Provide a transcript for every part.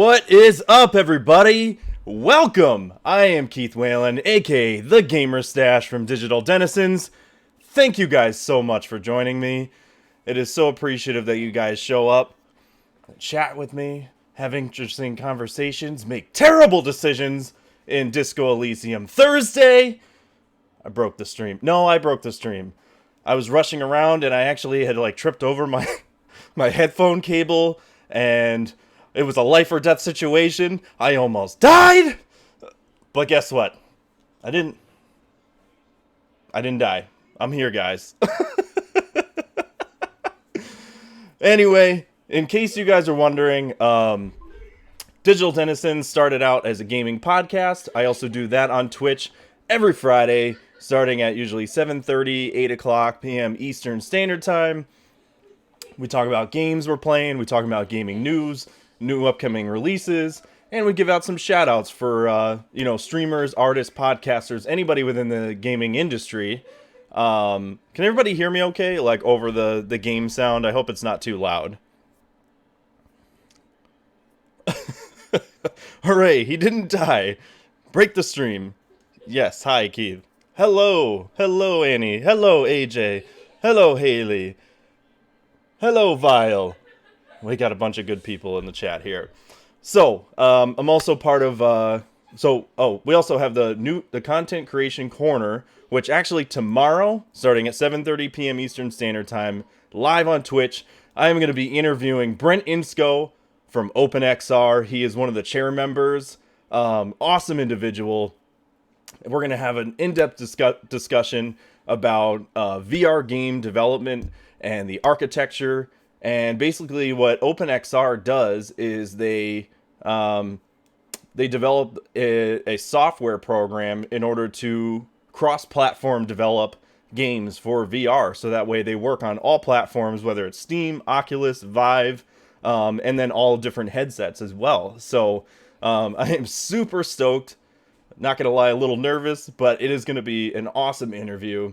What is up, everybody? Welcome! I am Keith Whalen, aka The Gamer Stash from Digital Denizens. Thank you guys so much for joining me. It is so appreciative that you guys show up, chat with me, have interesting conversations, make terrible decisions in Disco Elysium. Thursday, I broke the stream. No, I broke the stream. I was rushing around and I actually had tripped over my headphone cable, and it was a life or death situation. I almost died. But guess what? I didn't die. I'm here, guys. Anyway, in case you guys are wondering, Digital Denizens started out as a gaming podcast. I also do that on Twitch every Friday, starting at usually 7:30, 8 o'clock p.m. Eastern Standard Time. We talk about games we're playing, we talk about gaming news, new upcoming releases, and we give out some shout-outs for, streamers, artists, podcasters, anybody within the gaming industry. Can everybody hear me okay, over the game sound? I hope it's not too loud. Hooray, he didn't die. Break the stream. Yes, hi, Keith. Hello Annie. Hello AJ. Hello Haley. Hello Vile. We got a bunch of good people in the chat here. So, I'm also part of, we also have the Content Creation Corner, which actually tomorrow, starting at 7:30 p.m. Eastern Standard Time, live on Twitch, I am going to be interviewing Brent Insco from OpenXR. He is one of the chair members. Awesome individual. We're going to have an in-depth discussion about VR game development and the architecture. And basically what OpenXR does is they develop a software program in order to cross-platform develop games for VR. So that way they work on all platforms, whether it's Steam, Oculus, Vive, and then all different headsets as well. So I am super stoked. Not going to lie, a little nervous, but it is going to be an awesome interview.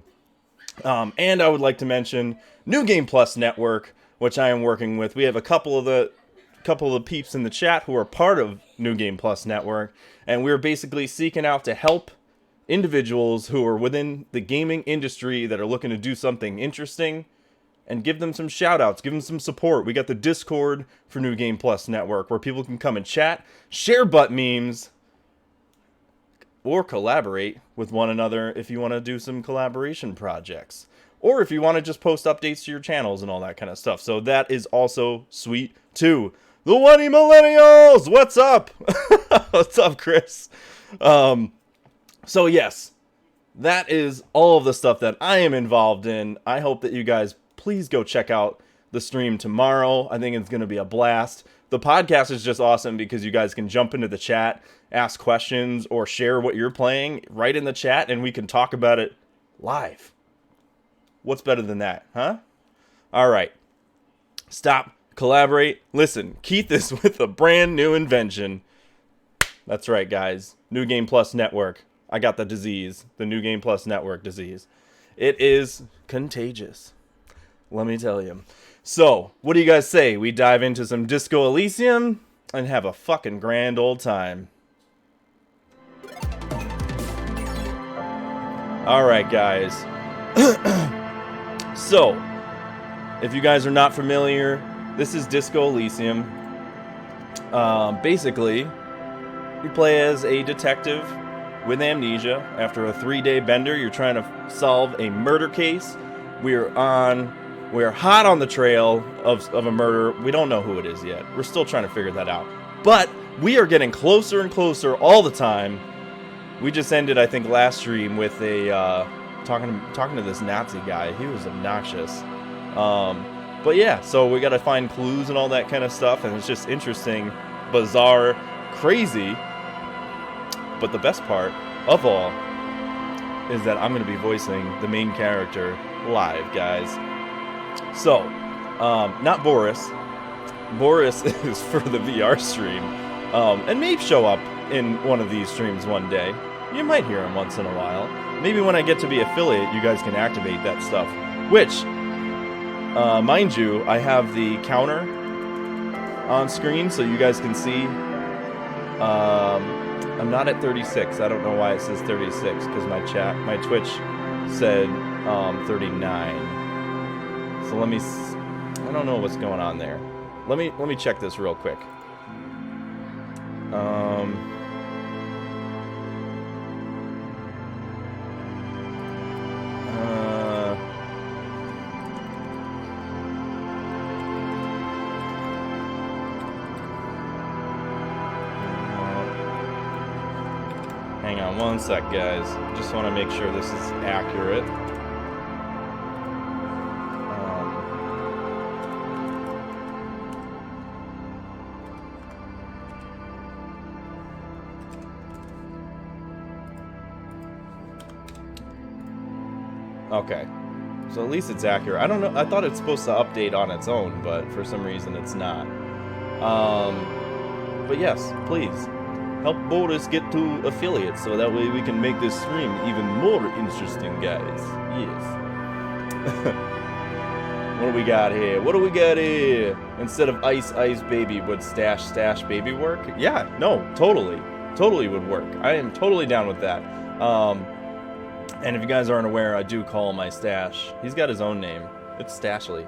And I would like to mention New Game Plus Network, which I am working with. We have a couple of the peeps in the chat who are part of New Game Plus Network, and we're basically seeking out to help individuals who are within the gaming industry that are looking to do something interesting and give them some shout outs, give them some support. We got the Discord for New Game Plus Network where people can come and chat, share butt memes, or collaborate with one another if you want to do some collaboration projects. Or if you want to just post updates to your channels and all that kind of stuff. So that is also sweet too. The Wenny Millennials! What's up? What's up, Chris? So yes, that is all of the stuff that I am involved in. I hope that you guys please go check out the stream tomorrow. I think it's going to be a blast. The podcast is just awesome because you guys can jump into the chat, ask questions, or share what you're playing right in the chat, and we can talk about it live. What's better than that, huh? All right. Stop. Collaborate. Listen, Keith is with a brand new invention. That's right, guys. New Game Plus Network. I got the disease. The New Game Plus Network disease. It is contagious. Let me tell you. So, what do you guys say? We dive into some Disco Elysium and have a fucking grand old time. Alright, guys. So, if you guys are not familiar, this is Disco Elysium. Basically, you play as a detective with amnesia. After a 3-day bender, you're trying to solve a murder case. We're hot on the trail of a murder. We don't know who it is yet. We're still trying to figure that out. But we are getting closer and closer all the time. We just ended, I think, last stream with a talking to this Nazi guy. He was obnoxious. But yeah, so we got to find clues and all that kind of stuff, and it's just interesting, bizarre, crazy. But the best part of all is that I'm going to be voicing the main character live, guys. So, not Boris. Boris is for the VR stream, and may show up in one of these streams one day. You might hear him once in a while. Maybe when I get to be affiliate, you guys can activate that stuff. Which, mind you, I have the counter on screen so you guys can see I'm not at 36. I don't know why it says 36 because my Twitch said 39. So I don't know what's going on there. Let me check this real quick. Hang on one sec, guys. Just want to make sure this is accurate. Okay. So at least it's accurate. I don't know. I thought it's supposed to update on its own, but for some reason it's not. But yes, please. Help Boris get to affiliates so that way we can make this stream even more interesting, guys. Yes. What do we got here? What do we got here? Instead of ice baby, would stash baby work? Yeah, no, totally. Totally would work. I am totally down with that. And if you guys aren't aware, I do call my stash. He's got his own name. It's Stashly.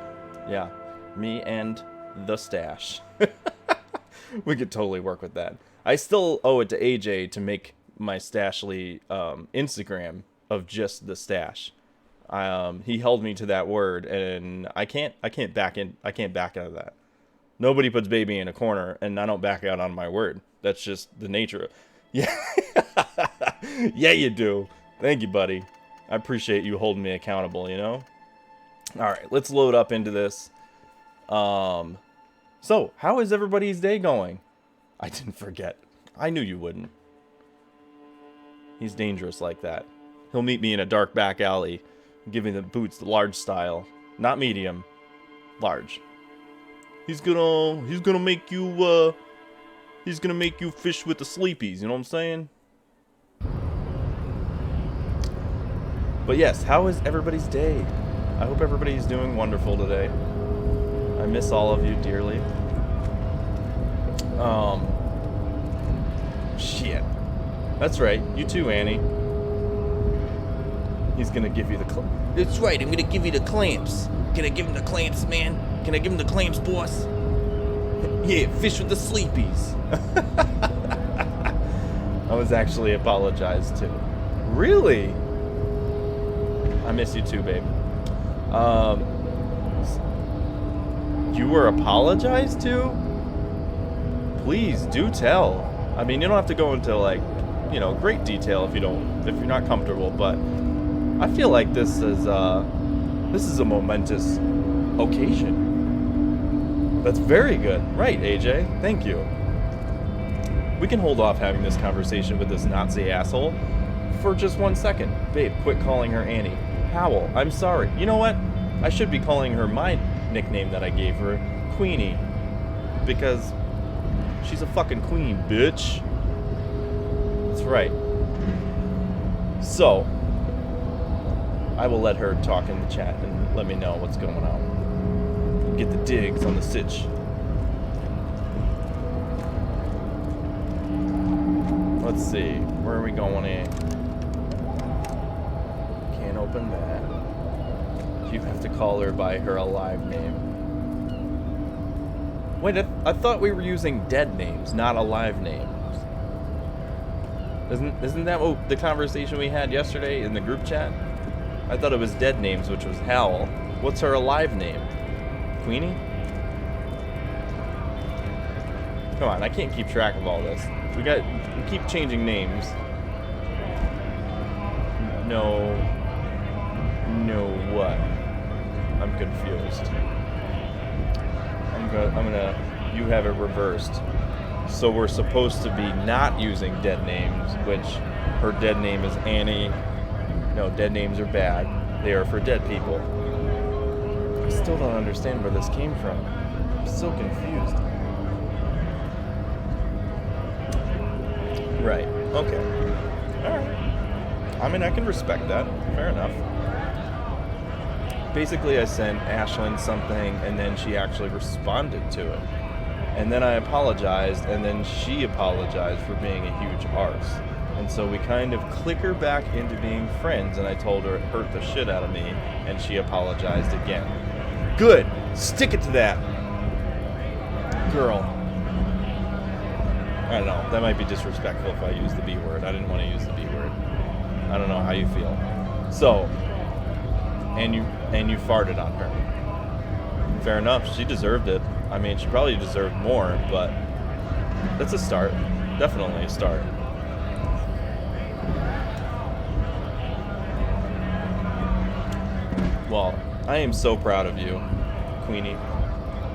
Yeah. Me and the stash. We could totally work with that. I still owe it to AJ to make my Stashly Instagram of just the stash. He held me to that word, and I can't back out of that. Nobody puts baby in a corner, and I don't back out on my word. That's just the nature of. Yeah. Yeah, you do. Thank you, buddy. I appreciate you holding me accountable, you know? All right, let's load up into this. So, how is everybody's day going? I didn't forget. I knew you wouldn't. He's dangerous like that. He'll meet me in a dark back alley, giving the boots large style. Not medium. Large. He's gonna make you, fish with the sleepies, you know what I'm saying? But yes, how is everybody's day? I hope everybody's doing wonderful today. I miss all of you dearly. Shit. That's right. You too, Annie. He's gonna give you the That's right, I'm gonna give you the clamps. Can I give him the clamps, man? Can I give him the clamps, boss? Yeah, fish with the sleepies. I was actually apologized to. Really? I miss you too, babe. You were apologized to? Please do tell. I mean, you don't have to go into like, great detail if you're not comfortable, but I feel like this is a momentous occasion. That's very good. Right, AJ. Thank you. We can hold off having this conversation with this Nazi asshole for just 1 second. Babe, quit calling her Annie. Howell, I'm sorry. You know what? I should be calling her my nickname that I gave her, Queenie. Because she's a fucking queen, bitch. That's right. So, I will let her talk in the chat and let me know what's going on. Get the digs on the sitch. Let's see. Where are we going in? Can't open that. You have to call her by her alive name. Wait, I thought we were using dead names, not alive names. Isn't that what the conversation we had yesterday in the group chat? I thought it was dead names, which was Hal. What's her alive name? Queenie? Come on, I can't keep track of all this. We keep changing names. No what? I'm confused. You have it reversed. So we're supposed to be not using dead names, which her dead name is Annie. No, dead names are bad. They are for dead people. I still don't understand where this came from. I'm so confused. Right. Okay. Alright. I mean, I can respect that. Fair enough. Basically, I sent Ashlyn something, and then she actually responded to it. And then I apologized, and then she apologized for being a huge arse. And so we kind of click her back into being friends, and I told her it hurt the shit out of me, and she apologized again. Good! Stick it to that! Girl. I don't know. That might be disrespectful if I use the B word. I didn't want to use the B word. I don't know how you feel. So, and you farted on her. Fair enough. She deserved it. I mean, she probably deserved more, but that's a start. Definitely a start. Well, I am so proud of you, Queenie.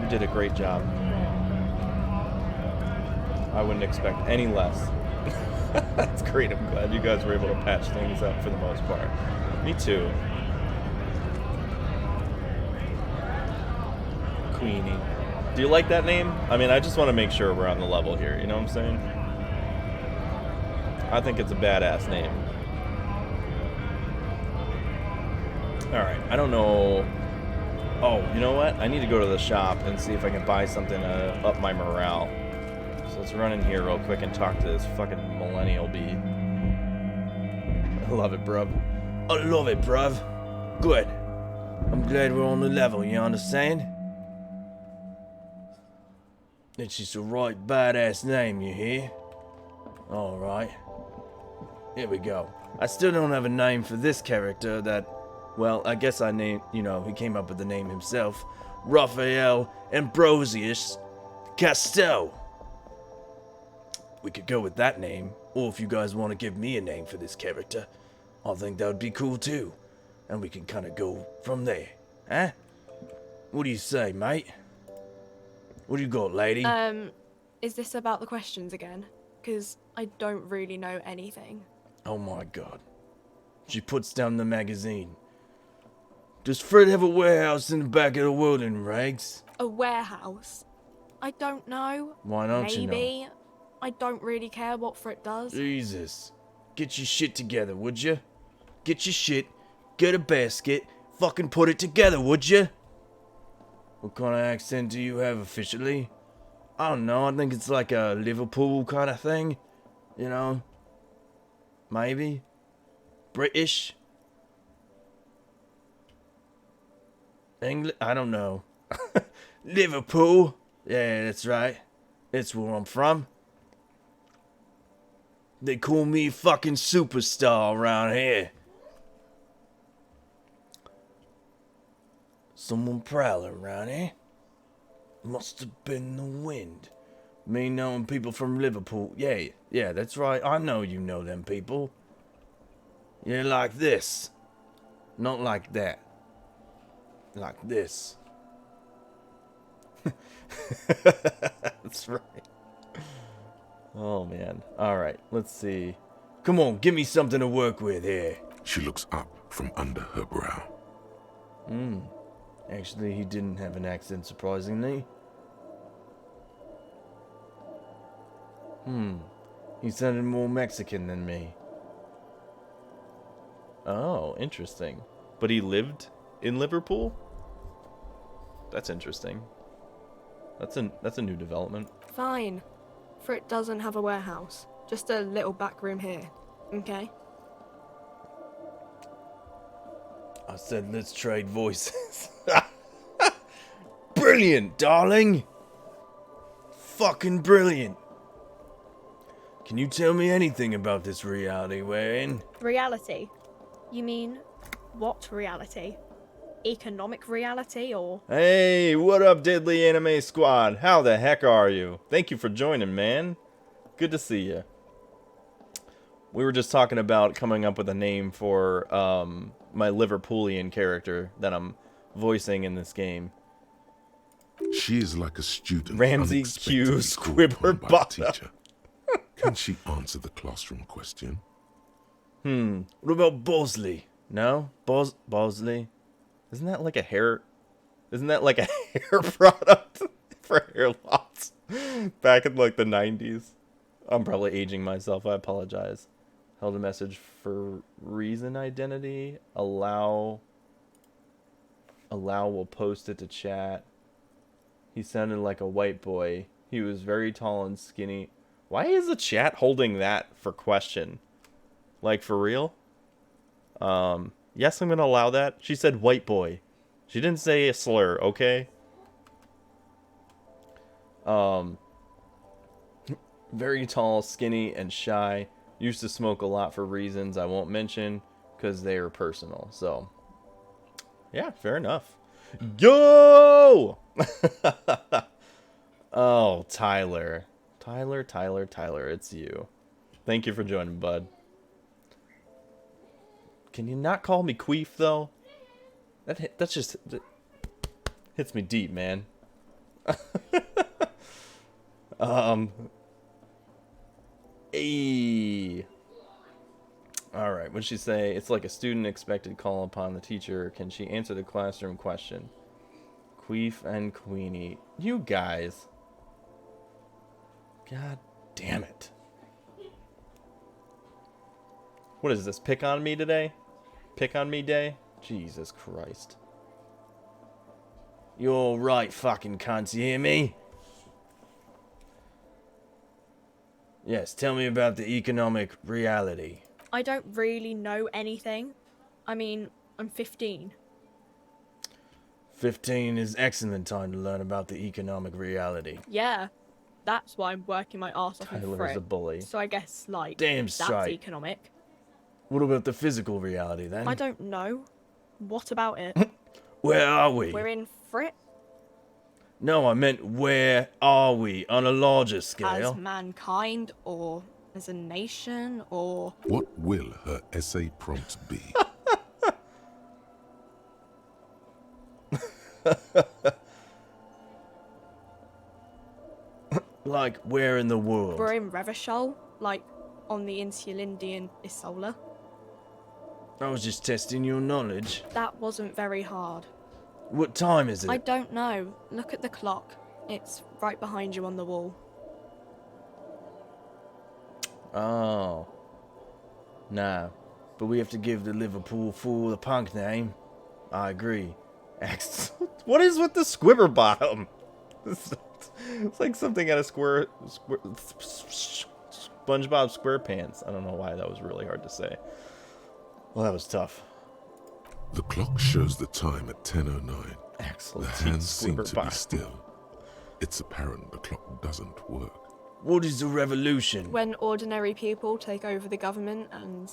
You did a great job. I wouldn't expect any less. That's great. I'm glad you guys were able to patch things up for the most part. Me too. Queenie. Do you like that name? I mean, I just want to make sure we're on the level here. You know what I'm saying? I think it's a badass name. Alright, I don't know. Oh, you know what? I need to go to the shop and see if I can buy something to up my morale. So let's run in here real quick and talk to this fucking millennial bee. I love it, bruv. I love it, bruv. Good. I'm glad we're on the level, you understand? It's just a right badass name, you hear? Alright. Here we go. I still don't have a name for this character that, well, I guess I named, he came up with the name himself. Raphael Ambrosius Castel. We could go with that name, or if you guys want to give me a name for this character, I think that would be cool too. And we can kind of go from there. Huh? What do you say, mate? What do you got, lady? Is this about the questions again? Because I don't really know anything. Oh my god. She puts down the magazine. Does Fred have a warehouse in the back of the world in Rags? A warehouse? I don't know. Why don't you know? Maybe. I don't really care what Fred does. Jesus. Get your shit together, would you? Get your shit, get a basket, fucking put it together, would you? What kind of accent do you have officially? I don't know, I think it's like a Liverpool kind of thing. You know? Maybe? British? English? I don't know. Liverpool? Yeah, that's right. That's where I'm from. They call me fucking superstar around here. Someone prowling around here? Must have been the wind. Me knowing people from Liverpool. Yeah, that's right. I know you know them people. Yeah, like this. Not like that. Like this. That's right. Oh, man. Alright, let's see. Come on, give me something to work with here. She looks up from under her brow. Actually, he didn't have an accent, surprisingly. He sounded more Mexican than me. Oh, interesting. But he lived in Liverpool? That's interesting. That's a new development. Fine. Fred doesn't have a warehouse. Just a little back room here. Okay? I said let's trade voices. Brilliant, darling! Fucking brilliant. Can you tell me anything about this reality we're in? Reality? You mean, what reality? Economic reality, or...? Hey, what up, Deadly Anime Squad? How the heck are you? Thank you for joining, man. Good to see you. We were just talking about coming up with a name for my Liverpoolian character that I'm voicing in this game. She is like a student. Ramsey Q. Squibber Bottom. Can she answer the classroom question? What about Bosley? No? Bosley? Isn't that like a hair... Isn't that like a hair product for hair loss? Back in like the 90s. I'm probably aging myself. I apologize. Held a message for reason identity. Allow will post it to chat. He sounded like a white boy. He was very tall and skinny. Why is the chat holding that for question? Like, for real? Yes, I'm gonna allow that. She said white boy. She didn't say a slur, okay? Very tall, skinny, and shy. Used to smoke a lot for reasons I won't mention because they are personal. So, yeah, fair enough. Yo! Oh, Tyler. Tyler, it's you. Thank you for joining, bud. Can you not call me Queef, though? That's just... That hits me deep, man. Hey. Alright, what'd she say? It's like a student expected call upon the teacher. Can she answer the classroom question? Queef and Queenie. You guys. God damn it. What is this? Pick on me today? Pick on me day? Jesus Christ. You're right, fucking cunts. You hear me? Yes, tell me about the economic reality. I don't really know anything. I mean, I'm 15. 15 is excellent time to learn about the economic reality. Yeah, that's why I'm working my arse off in Tyler Frick. is a bully. So I guess, like, Damn that's straight. economic. What about the physical reality, then? I don't know. What about it? Where are we? We're in Frick No, I meant where are we on a larger as scale? mankind, or as a nation, or... What will her essay prompt be? Like, where in the world? We're in Revachol, like, on the Insulindian Isola. I was just testing your knowledge. That wasn't very hard. What time is it? I don't know. Look at the clock. It's right behind you on the wall. Oh. Nah. But we have to give the Liverpool fool a punk name. I agree. What is with the squibber bottom? It's like something out of SpongeBob SquarePants. I don't know why that was really hard to say. Well, that was tough. The clock shows the time at 10:09. Excellent. The hands seem Squibber to be bottom. still. It's apparent the clock doesn't work. What is a revolution? When ordinary people take over the government and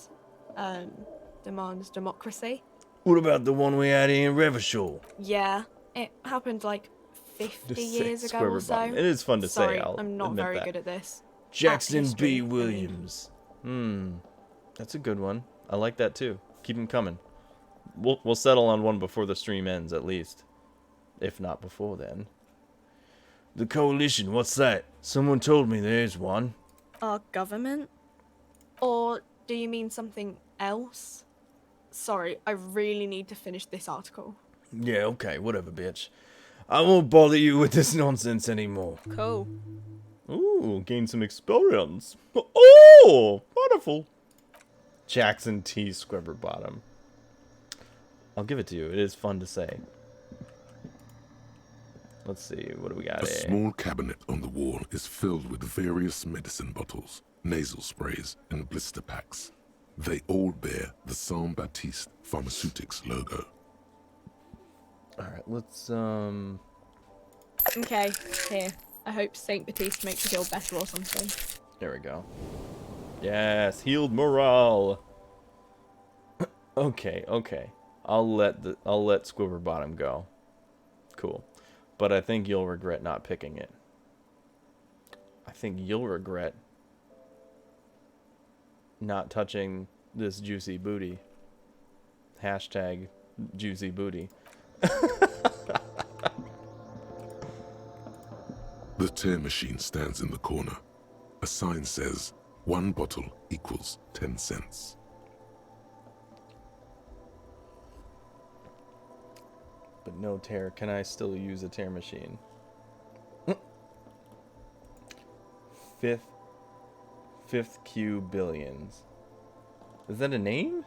demand democracy. What about the one we had here in Revachol? Yeah, it happened like 50 years ago or so. It is fun to Sorry, say. I'm not very good at this. Jackson history, B. I mean. Williams. That's a good one. I like that too. Keep them coming. We'll settle on one before the stream ends, at least. If not before then. The coalition, what's that? Someone told me there's one. Our government? Or do you mean something else? Sorry, I really need to finish this article. Yeah, okay, whatever, bitch. I won't bother you with this nonsense anymore. Cool. Ooh, gain some experience. Oh, wonderful. Jackson T. Squibber Bottom. I'll give it to you. It is fun to say. Let's see. What do we got A here? small cabinet on the wall is filled with various medicine bottles, nasal sprays, and blister packs. They all bear the Saint Baptiste Pharmaceutics logo. Alright, let's, Okay, here. I hope Saint Baptiste makes you feel better or something. there we go. Yes, healed morale. Okay. I'll let Squibber Bottom go. Cool. But I think you'll regret not picking it. I think you'll regret not touching this juicy booty. Hashtag juicy booty. The tear machine stands in the corner. A sign says, 1 bottle equals 10 cents. But no tear. Can I still use a tear machine? Fifth Q billions. Is that a name?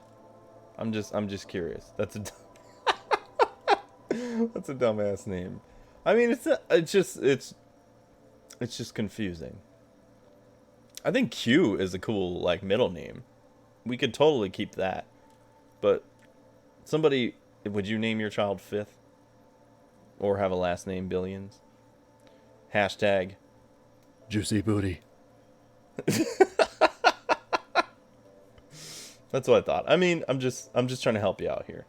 I'm just curious. That's a that's a dumbass name. I mean, it's It's just confusing. I think Q is a cool, like, middle name. We could totally keep that. But somebody, would you name your child Fifth? Or have a last name Billions? Hashtag Juicy Booty. That's what I thought. I mean, I'm just trying to help you out here.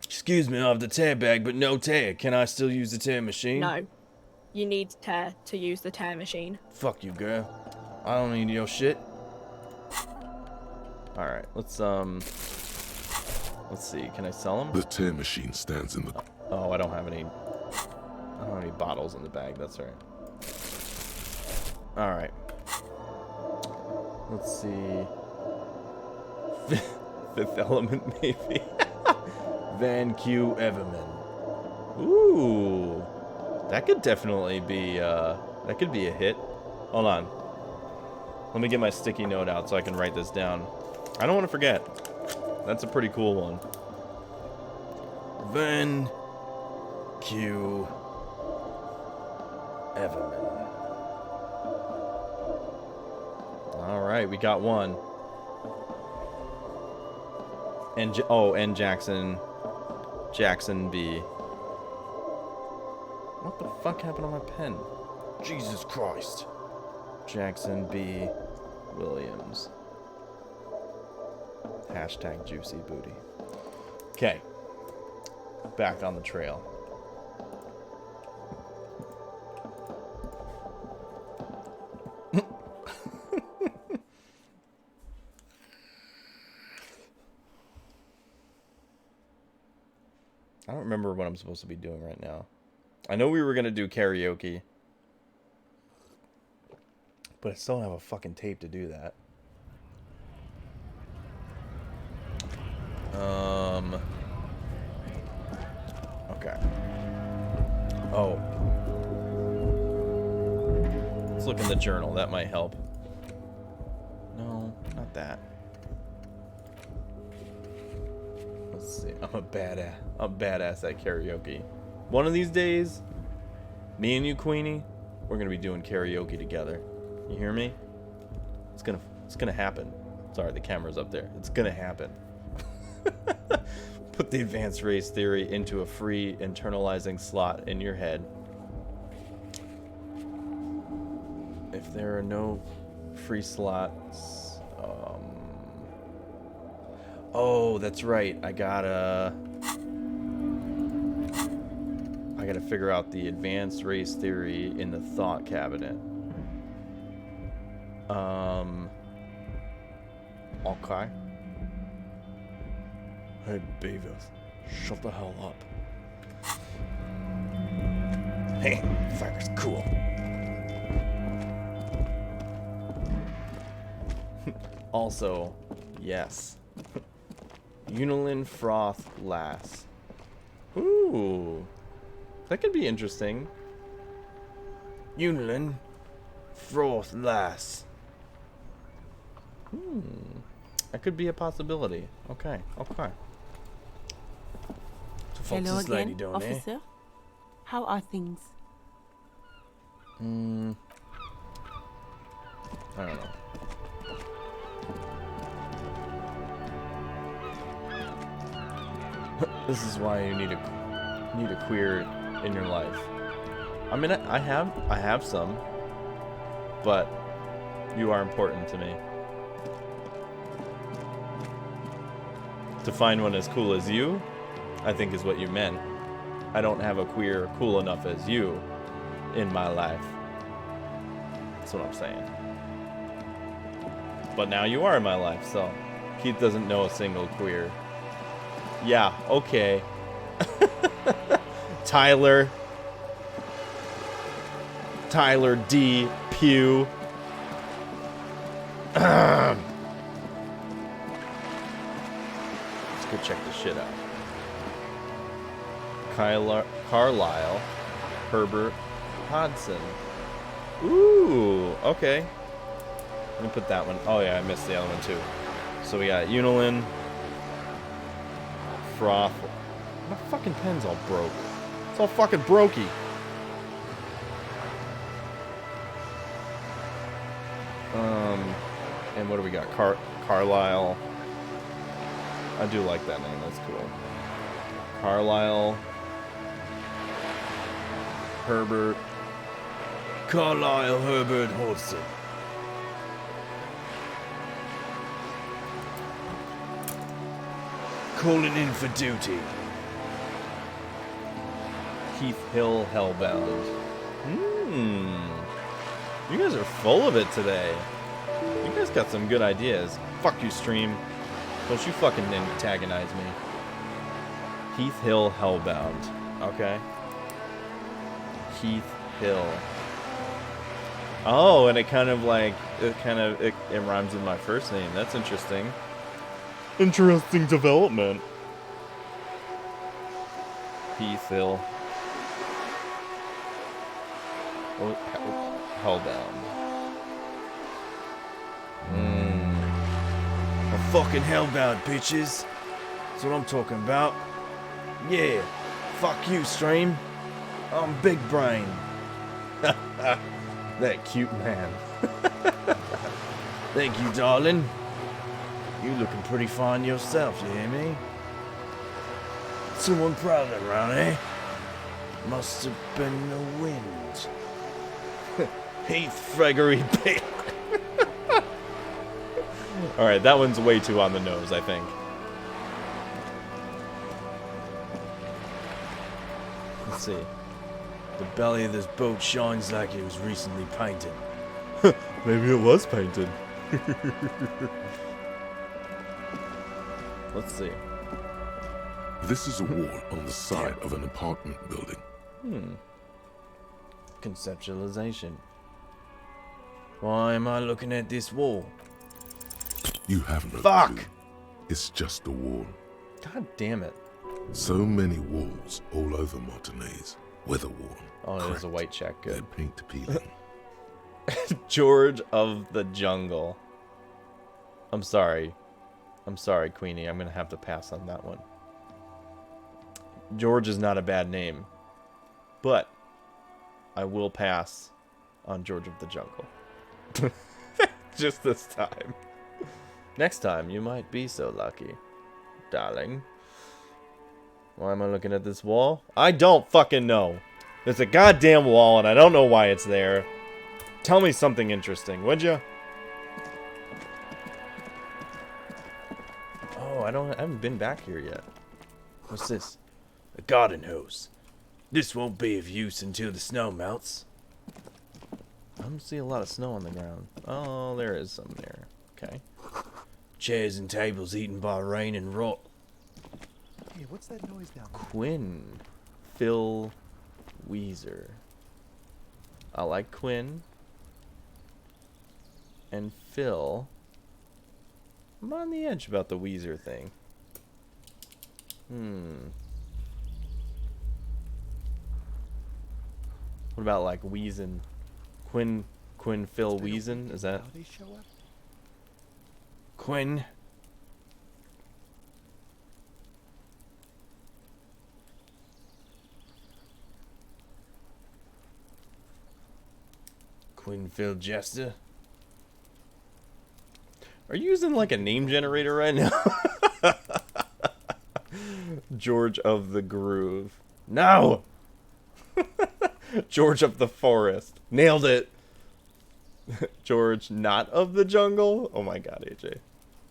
Excuse me, I have the tear bag, but no tear. Can I still use the tear machine? No. You need tear to use the tear machine. Fuck you, girl. I don't need your shit. Alright, let's see. Can I sell them? The tear machine stands in the... Oh, I don't have any bottles in the bag. That's right. Alright. Let's see. Fifth Element, maybe. Van Q Everman. Ooh. That could definitely be, that could be a hit. Hold on. Let me get my sticky note out so I can write this down. I don't want to forget. That's a pretty cool one. Van Q Everman. Alright, we got one. And and Jackson B. What the fuck happened on my pen? Jesus Christ. Jackson B. Williams. Hashtag Juicy Booty. Okay. Back on the trail. I don't remember what I'm supposed to be doing right now. I know we were going to do karaoke. But I still don't have a fucking tape to do that. Okay. Oh. Let's look in the journal. That might help. No, not that. Let's see. I'm a badass. I'm badass at karaoke. One of these days, me and you, Queenie, we're gonna be doing karaoke together. You hear me? It's gonna happen. Sorry, the camera's up there. It's gonna happen. Put the advanced race theory into a free internalizing slot in your head. If there are no free slots, oh, that's right. I gotta figure out the advanced race theory in the thought cabinet. Okay. Hey, Beavis, shut the hell up. Hey, fire's cool. Also, yes. Unilin Froth Lass. Ooh. That could be interesting. Unilin Froth Lass. That could be a possibility. Okay, okay. So folks, Hello this lady again, doing, officer. How are things? I don't know. This is why you need a queer in your life. I mean, I have some, but you are important to me. To find one as cool as you, I think is what you meant. I don't have a queer cool enough as you in my life. That's what I'm saying. But now you are in my life, so Keith doesn't know a single queer. Yeah, okay. Tyler D. Pugh. Let's go check this shit out. Carlisle Herbert Hodson. Ooh, okay. Let me put that one. Oh yeah, I missed the other one too. So we got Unilin Froth. My fucking pen's all broke. It's all fucking brokey. And what do we got? Carlisle. I do like that name. That's cool. Carlisle. Herbert. Carlisle Herbert Hodgson. Calling in for duty. Keith Hill Hellbound. You guys are full of it today. You guys got some good ideas. Fuck you, stream. Don't you fucking antagonize me. Keith Hill Hellbound. Okay. Keith Hill. Oh, and it kind of like, it rhymes with my first name. That's interesting. Interesting development. Keith Hill. Oh, Hellbound. A fucking Hellbound, bitches. That's what I'm talking about. Yeah. Fuck you, stream. I'm Big Brain. That cute man. Thank you, darling. You looking pretty fine yourself, you hear me? Someone prowling around, eh? Must have been the wind. Heath Gregory Bale. Alright, that one's way too on the nose, I think. Let's see. The belly of this boat shines like it was recently painted. Maybe it was painted. Let's see. This is a wall on the side of an apartment building. Conceptualization. Why am I looking at this wall? You have no Fuck! clue. It's just a wall. God damn it. So many walls all over Martinez. Weather-worn. Oh, there's a cracked, white check. their Good. paint peeling. George of the Jungle. I'm sorry. I'm sorry, Queenie. I'm going to have to pass on that one. George is not a bad name. But I will pass on George of the Jungle. Just this time. Next time, you might be so lucky. Darling. Why am I looking at this wall? I don't fucking know. There's a goddamn wall, and I don't know why it's there. Tell me something interesting, would you? Oh, I haven't been back here yet. What's this? A garden hose. This won't be of use until the snow melts. I don't see a lot of snow on the ground. Oh, there is some there. Okay. Chairs and tables eaten by rain and rot. Hey, what's that noise down there? Quinn. Phil Weezer. I like Quinn. And Phil. I'm on the edge about the Weezer thing. What about like Weezin? Quinn, Phil Weezin? Is that How they show up? Quinn? Quinn Phil Jester? Are you using like a name generator right now? George of the Groove. No! George of the Forest. Nailed it. George not of the Jungle? Oh my god, AJ.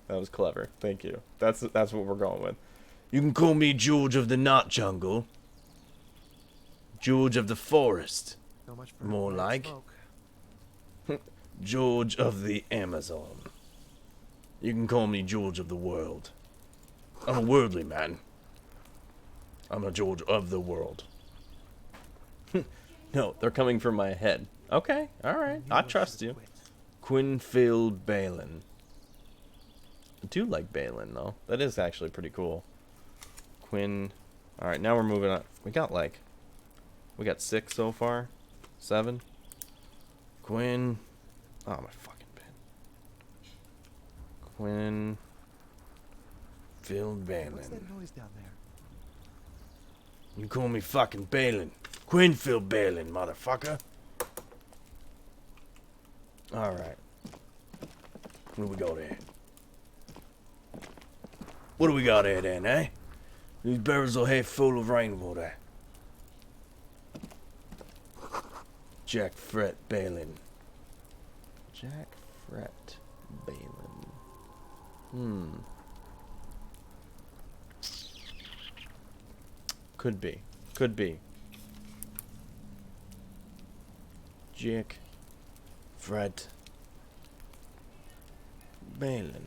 That was clever. Thank you. That's what we're going with. You can call me George of the Not Jungle. George of the Forest. So much for More white like. smoke. George of the Amazon. You can call me George of the World. I'm a worldly man. I'm a George of the world. No, they're coming from my head. Okay, alright. I trust you. Quinfield Balin. I do like Balin, though. That is actually pretty cool. Quinn. Alright, now we're moving on. We got 6 so far. 7. Quinn. Oh, my fucking pen. Quinn. Phil Balin. What's that noise down there? You call me fucking Balin. Quinfield Balin, motherfucker. Alright. What do we got there? What do we got here then, eh? These barrels are half full of rainwater. Jack Fret Balin. Jack Fret Balin. Could be. Could be. Jack Fret Balin.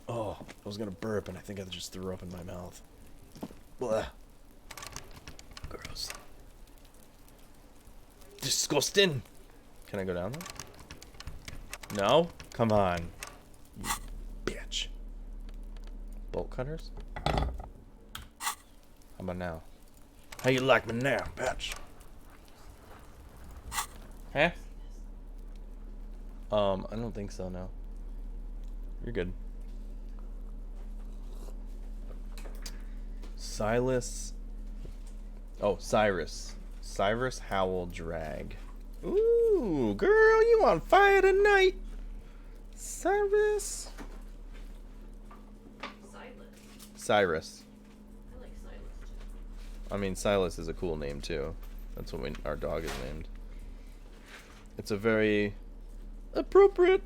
Oh, I was gonna burp and I think I just threw up in my mouth. Blah. Gross. Disgusting. Can I go down there? No? Come on. You bitch. Bolt cutters? How about now? How you like me now, bitch? Huh? I don't think so, no. You're good. Silas. Oh, Cyrus. Cyrus Howell Drag. Ooh, girl, you on fire tonight. Cyrus. Cyrus. I like Silas too. I mean, Silas is a cool name too. That's what our dog is named. It's a very appropriate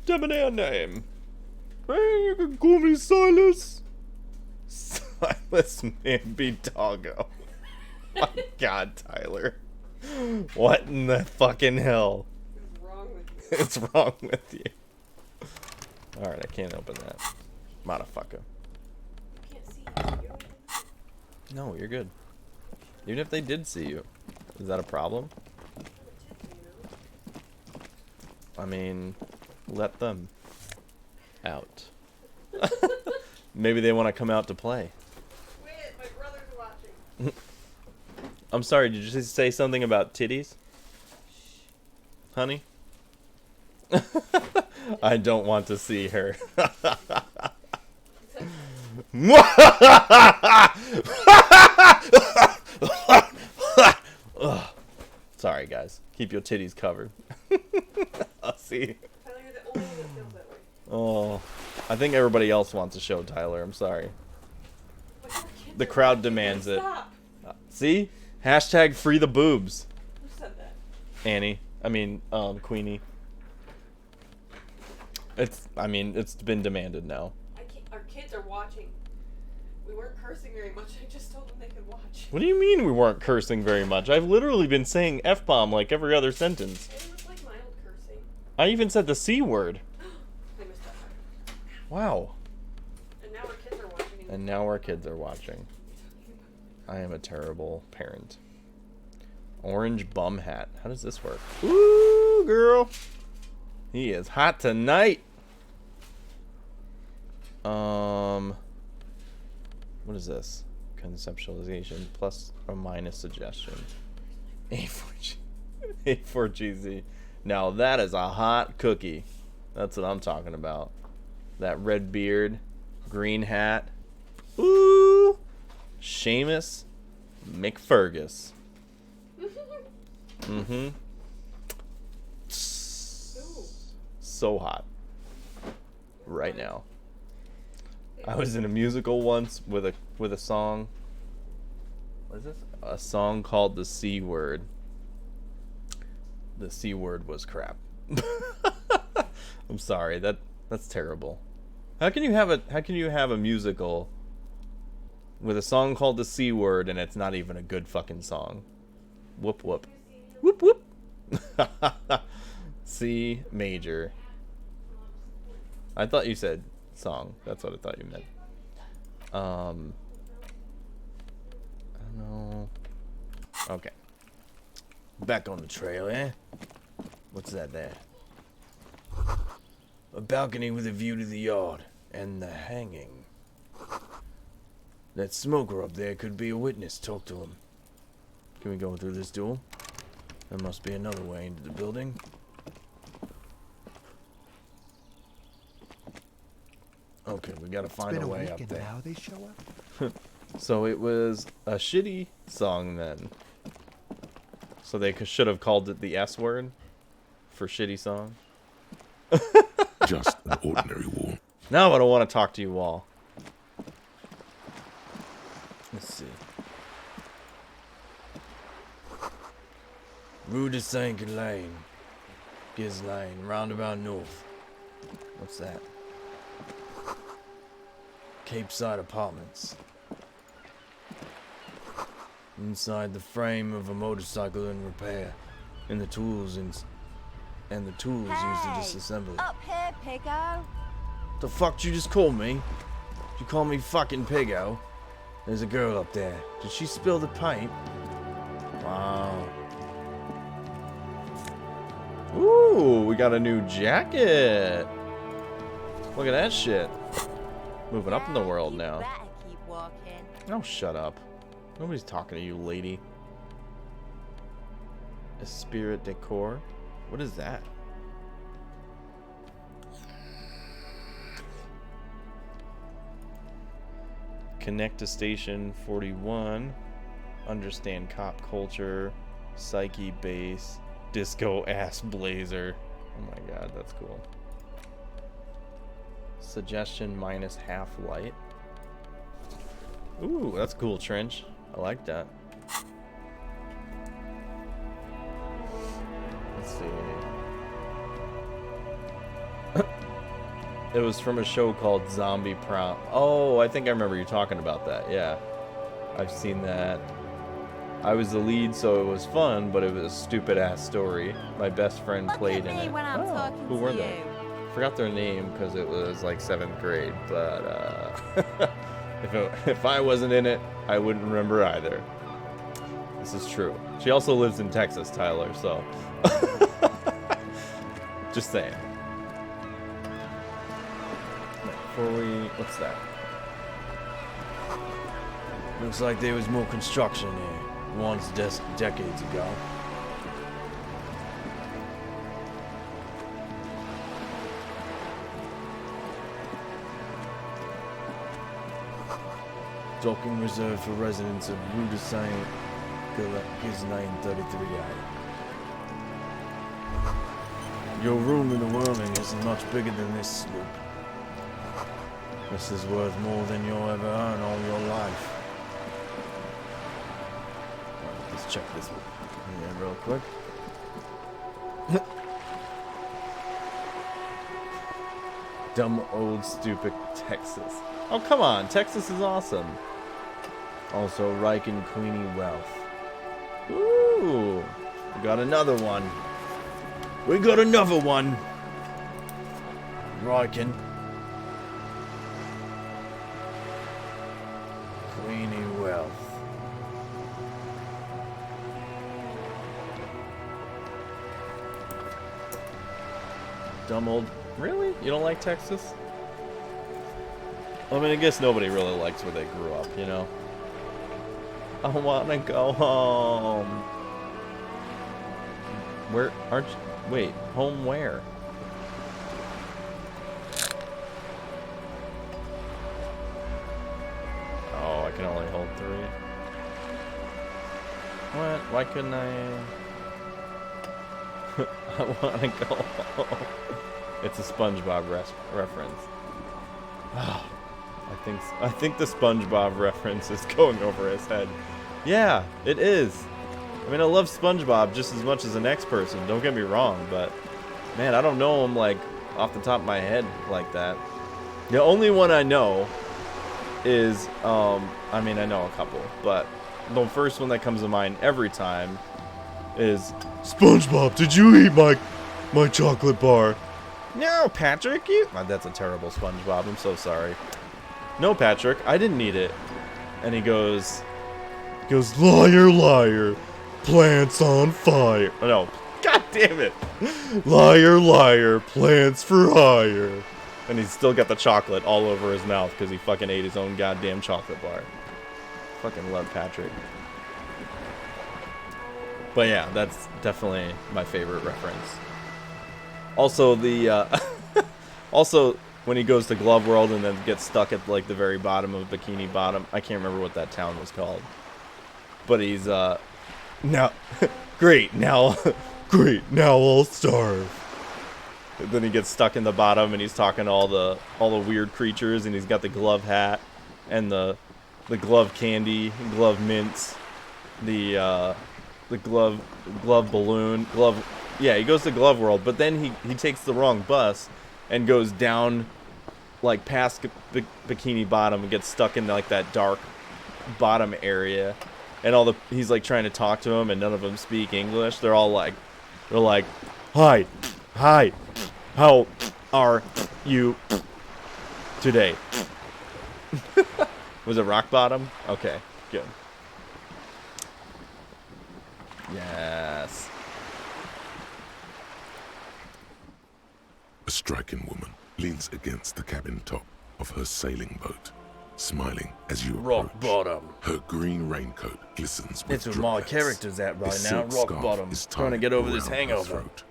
debonair name. Hey, you can call me Silas. Silas Manby Doggo. My God, Tyler. What in the fucking hell? What's wrong with you? It's wrong with you. Alright, I can't open that. Motherfucker. I can't see you. You don't even No, you're good. Even if they did see you. Is that a problem? I mean, let them out. Maybe they want to come out to play. Wait, my brother's watching. I'm sorry, did you just say something about titties? Honey? I don't want to see her. Sorry, guys. Keep your titties covered. I'll see. Tyler, you're the only one that feels that way. Oh, I think everybody else wants to show Tyler. I'm sorry. But your kids The are crowd watching. demands it. Stop. See? Hashtag free the boobs. Who said that? Annie. I mean, Queenie. It's been demanded now. Our kids are watching. We weren't cursing very much. I just told them they could watch. What do you mean we weren't cursing very much? I've literally been saying F-bomb like every other sentence. It was like mild cursing. I even said the C word. They missed that part. Wow. And now our kids are watching. And now our kids are watching. I am a terrible parent. Orange bum hat. How does this work? Ooh, girl. He is hot tonight. What is this? Conceptualization plus or minus suggestion. A4GZ. Now that is a hot cookie. That's what I'm talking about. That red beard, green hat. Ooh. Seamus McFergus. Mm-hmm. So hot. Right now. I was in a musical once with a song. What is this? A song called The C Word. The C Word was crap. I'm sorry. That's terrible. How can you have a musical with a song called The C Word and it's not even a good fucking song? Whoop whoop. Whoop whoop. C major. I thought you said song. That's what I thought you meant. I don't know. Okay. Back on the trail, eh? What's that there? A balcony with a view to the yard and the hanging. That smoker up there could be a witness. Talk to him. Can we go through this door? There must be another way into the building. Okay, we gotta find a way up there. Now they show up. So it was a shitty song then. So they should have called it the S word for shitty song. Just an ordinary wall. Now I don't want to talk to you, Wall. Let's see. Rue de Saint Lane. Giz Lane. Roundabout North. What's that? Cape Side Apartments. Inside the frame of a motorcycle in repair. And the tools used to disassemble it. Up here, Piggo. The fuck did you just call me? Did you call me fucking Piggo? There's a girl up there. Did she spill the paint? Wow. Ooh, we got a new jacket. Look at that shit. Moving up in the world You now. better keep walking. Oh, shut up. Nobody's talking to you, lady. A spirit decor? What is that? Connect to station 41. Understand cop culture. Psyche base. Disco ass blazer. Oh my god, that's cool. Suggestion minus half light. Ooh, that's cool, Trench. I like that. Let's see. It was from a show called Zombie Prom. Oh, I think I remember you talking about that. Yeah. I've seen that. I was the lead, so it was fun, but it was a stupid ass story. My best friend Look played at in me it. when I'm talking Who to were you. they? Forgot their name because it was like 7th grade, but if I wasn't in it, I wouldn't remember either. This is true. She also lives in Texas, Tyler, so just saying. Before we, what's that? Looks like there was more construction here once decades ago. Docking reserved for residents of Rue de Saint Ghislaine 33A. Your room in the whirling isn't much bigger than this sloop. This is worth more than you'll ever earn all your life. Let's check this one here real quick. Dumb old stupid Texas. Oh, come on. Texas is awesome. Also, Reich and Queenie Wealth. Ooh. We got another one. We got another one. Riken. Queenie Wealth. Dumb old... Really? You don't like Texas? I mean, I guess nobody really likes where they grew up, you know? I want to go home. Where aren't you? Wait, home where? Oh, I can only hold 3. What? Why couldn't I? I want to go home. It's a SpongeBob reference. I think the SpongeBob reference is going over his head. Yeah, it is. I mean, I love SpongeBob just as much as the next person. Don't get me wrong, but man, I don't know him like off the top of my head like that. The only one I know is, I mean, I know a couple, but the first one that comes to mind every time is SpongeBob. Did you eat my chocolate bar? No, Patrick, you... That's a terrible SpongeBob. I'm so sorry. No, Patrick, I didn't eat it. And he goes, liar, liar, plants on fire. Oh, no, god damn it. Liar, liar, plants for hire. And he's still got the chocolate all over his mouth because he fucking ate his own goddamn chocolate bar. Fucking love Patrick. But yeah, that's definitely my favorite reference. Also, the also when he goes to Glove World and then gets stuck at like the very bottom of Bikini Bottom. I can't remember what that town was called. But he's now great, now great, now I'll starve. And then he gets stuck in the bottom and he's talking to all the weird creatures, and he's got the glove hat and the glove candy, glove mints, the glove balloon, glove. Yeah, he goes to Glove World, but then he takes the wrong bus and goes down like past Bikini Bottom and gets stuck in like that dark bottom area. And he's like trying to talk to him, and none of them speak English. They're like, hi, how are you today? Was it Rock Bottom? Okay, good. Yes. A striking woman leans against the cabin top of her sailing boat, smiling as you Rock approach. Bottom. Her green raincoat glistens with It's where my droplets. character's at A right now. silk Rock scarf Bottom. is Trying to tied get over this around her hangover. throat.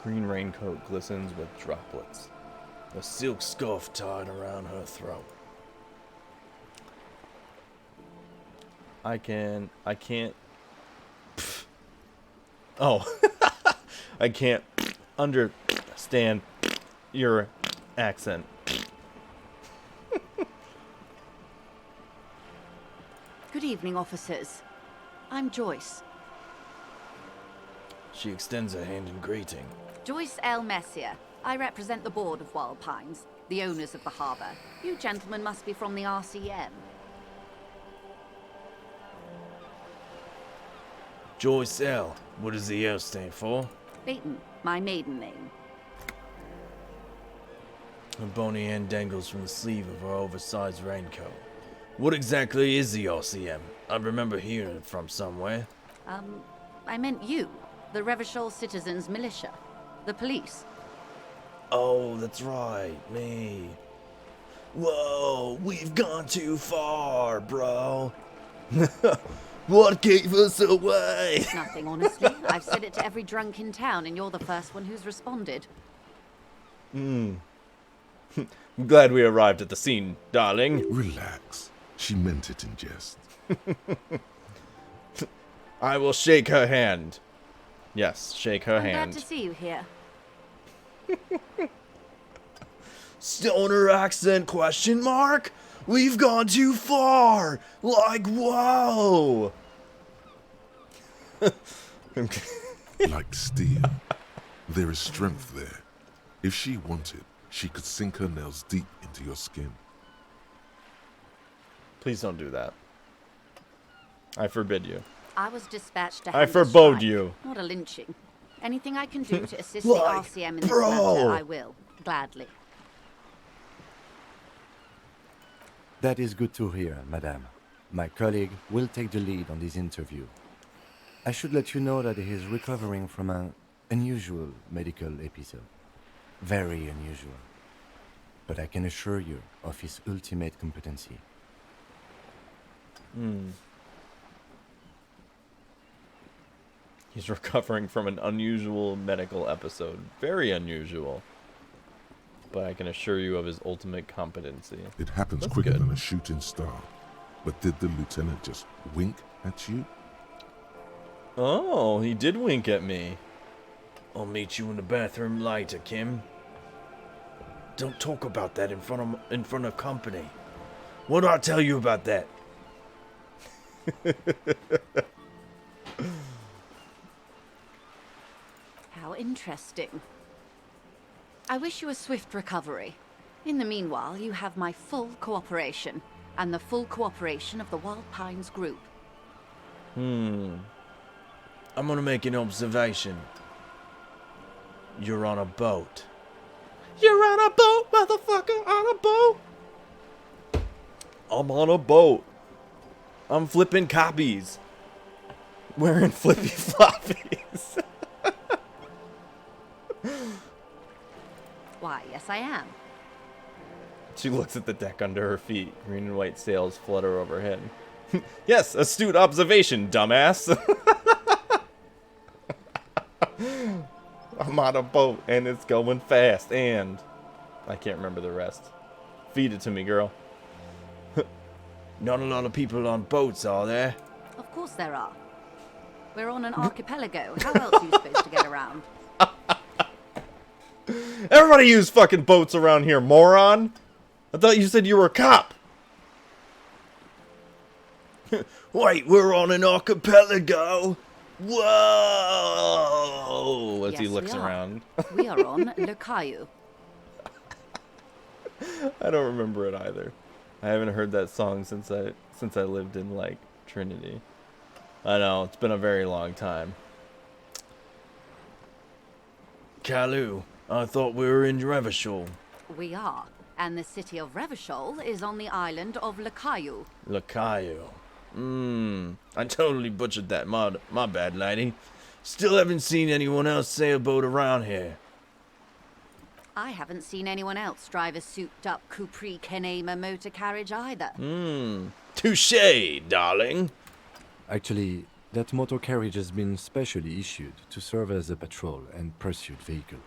Green raincoat glistens with droplets. A silk scarf tied around her throat. I can't. Oh. I can't understand your accent. Good evening, officers. I'm Joyce. She extends her hand in greeting. Joyce L. Messier. I represent the board of Wild Pines, the owners of the harbor. You gentlemen must be from the RCM. Joyce L. What does the L stand for? Peyton, my maiden name. Her bony hand dangles from the sleeve of her oversized raincoat. What exactly is the RCM? I remember hearing it from somewhere. I meant you, the Revachol Citizens Militia, the police. Oh, that's right, me. Whoa, we've gone too far, bro. What gave us away? Nothing, honestly. I've said it to every drunk in town, and you're the first one who's responded. I'm glad we arrived at the scene, darling. Relax. She meant it in jest. I will shake her hand. Yes, shake her I'm hand. glad to see you here. Stoner accent question mark? We've gone too far. Like, whoa. Like steel. There is strength there. If she wanted, she could sink her nails deep into your skin. Please don't do that. I forbid you. I was dispatched to I hand a forbode strike, you. not a lynching. Anything I can do to assist Like, the RCM in this bro. matter, I will. Gladly. That is good to hear, madame. My colleague will take the lead on this interview. I should let you know that he is recovering from an unusual medical episode. Very unusual. But I can assure you of his ultimate competency. He's recovering from an unusual medical episode. Very unusual. But I can assure you of his ultimate competency. It happens That's quicker good. than a shooting star. But did the lieutenant just wink at you? Oh, he did wink at me. I'll meet you in the bathroom later, Kim. Don't talk about that in front of company. What did I tell you about that? How interesting. I wish you a swift recovery. In the meanwhile, you have my full cooperation, and the full cooperation of the Wild Pines group. I'm gonna make an observation. You're on a boat. You're on a boat, motherfucker, on a boat. I'm on a boat. I'm flipping copies. Wearing flippy floppies. Why, yes I am. She looks at the deck under her feet. Green and white sails flutter overhead. Yes, astute observation, dumbass. I'm on a boat and it's going fast and I can't remember the rest. Feed it to me, girl. Not a lot of people on boats, are there? Of course there are. We're on an archipelago. How else are you supposed to get around? Everybody use fucking boats around here, moron! I thought you said you were a cop. Wait, we're on an archipelago? Whoa! As he Yes, looks we are. around. We are on Le Caillou. I don't remember it either. I haven't heard that song since I lived in like Trinity. I know, it's been a very long time. Caillou, I thought we were in Revachol. We are. And the city of Revachol is on the island of Le Caillou. Le Caillou. I totally butchered that. My bad, lady. Still haven't seen anyone else sail a boat around here. I haven't seen anyone else drive a souped-up Capri Kenema motor carriage either. Touché, darling. Actually, that motor carriage has been specially issued to serve as a patrol and pursuit vehicle.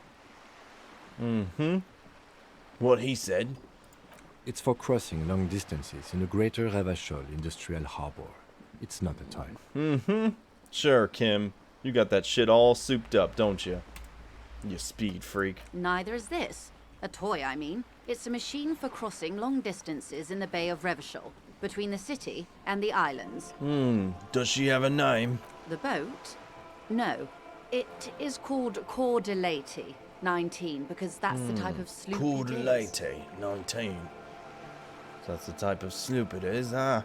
What he said. It's for crossing long distances in the greater Ravachol industrial harbor. It's not a toy. Sure, Kim. You got that shit all souped up, don't you? You speed freak. Neither is this. A toy, I mean. It's a machine for crossing long distances in the Bay of Revachol, between the city and the islands. Does she have a name? The boat? No. It is called Cordelati 19, because that's the type of sloop it is. Cordelate 19. So that's the type of sloop it is, huh?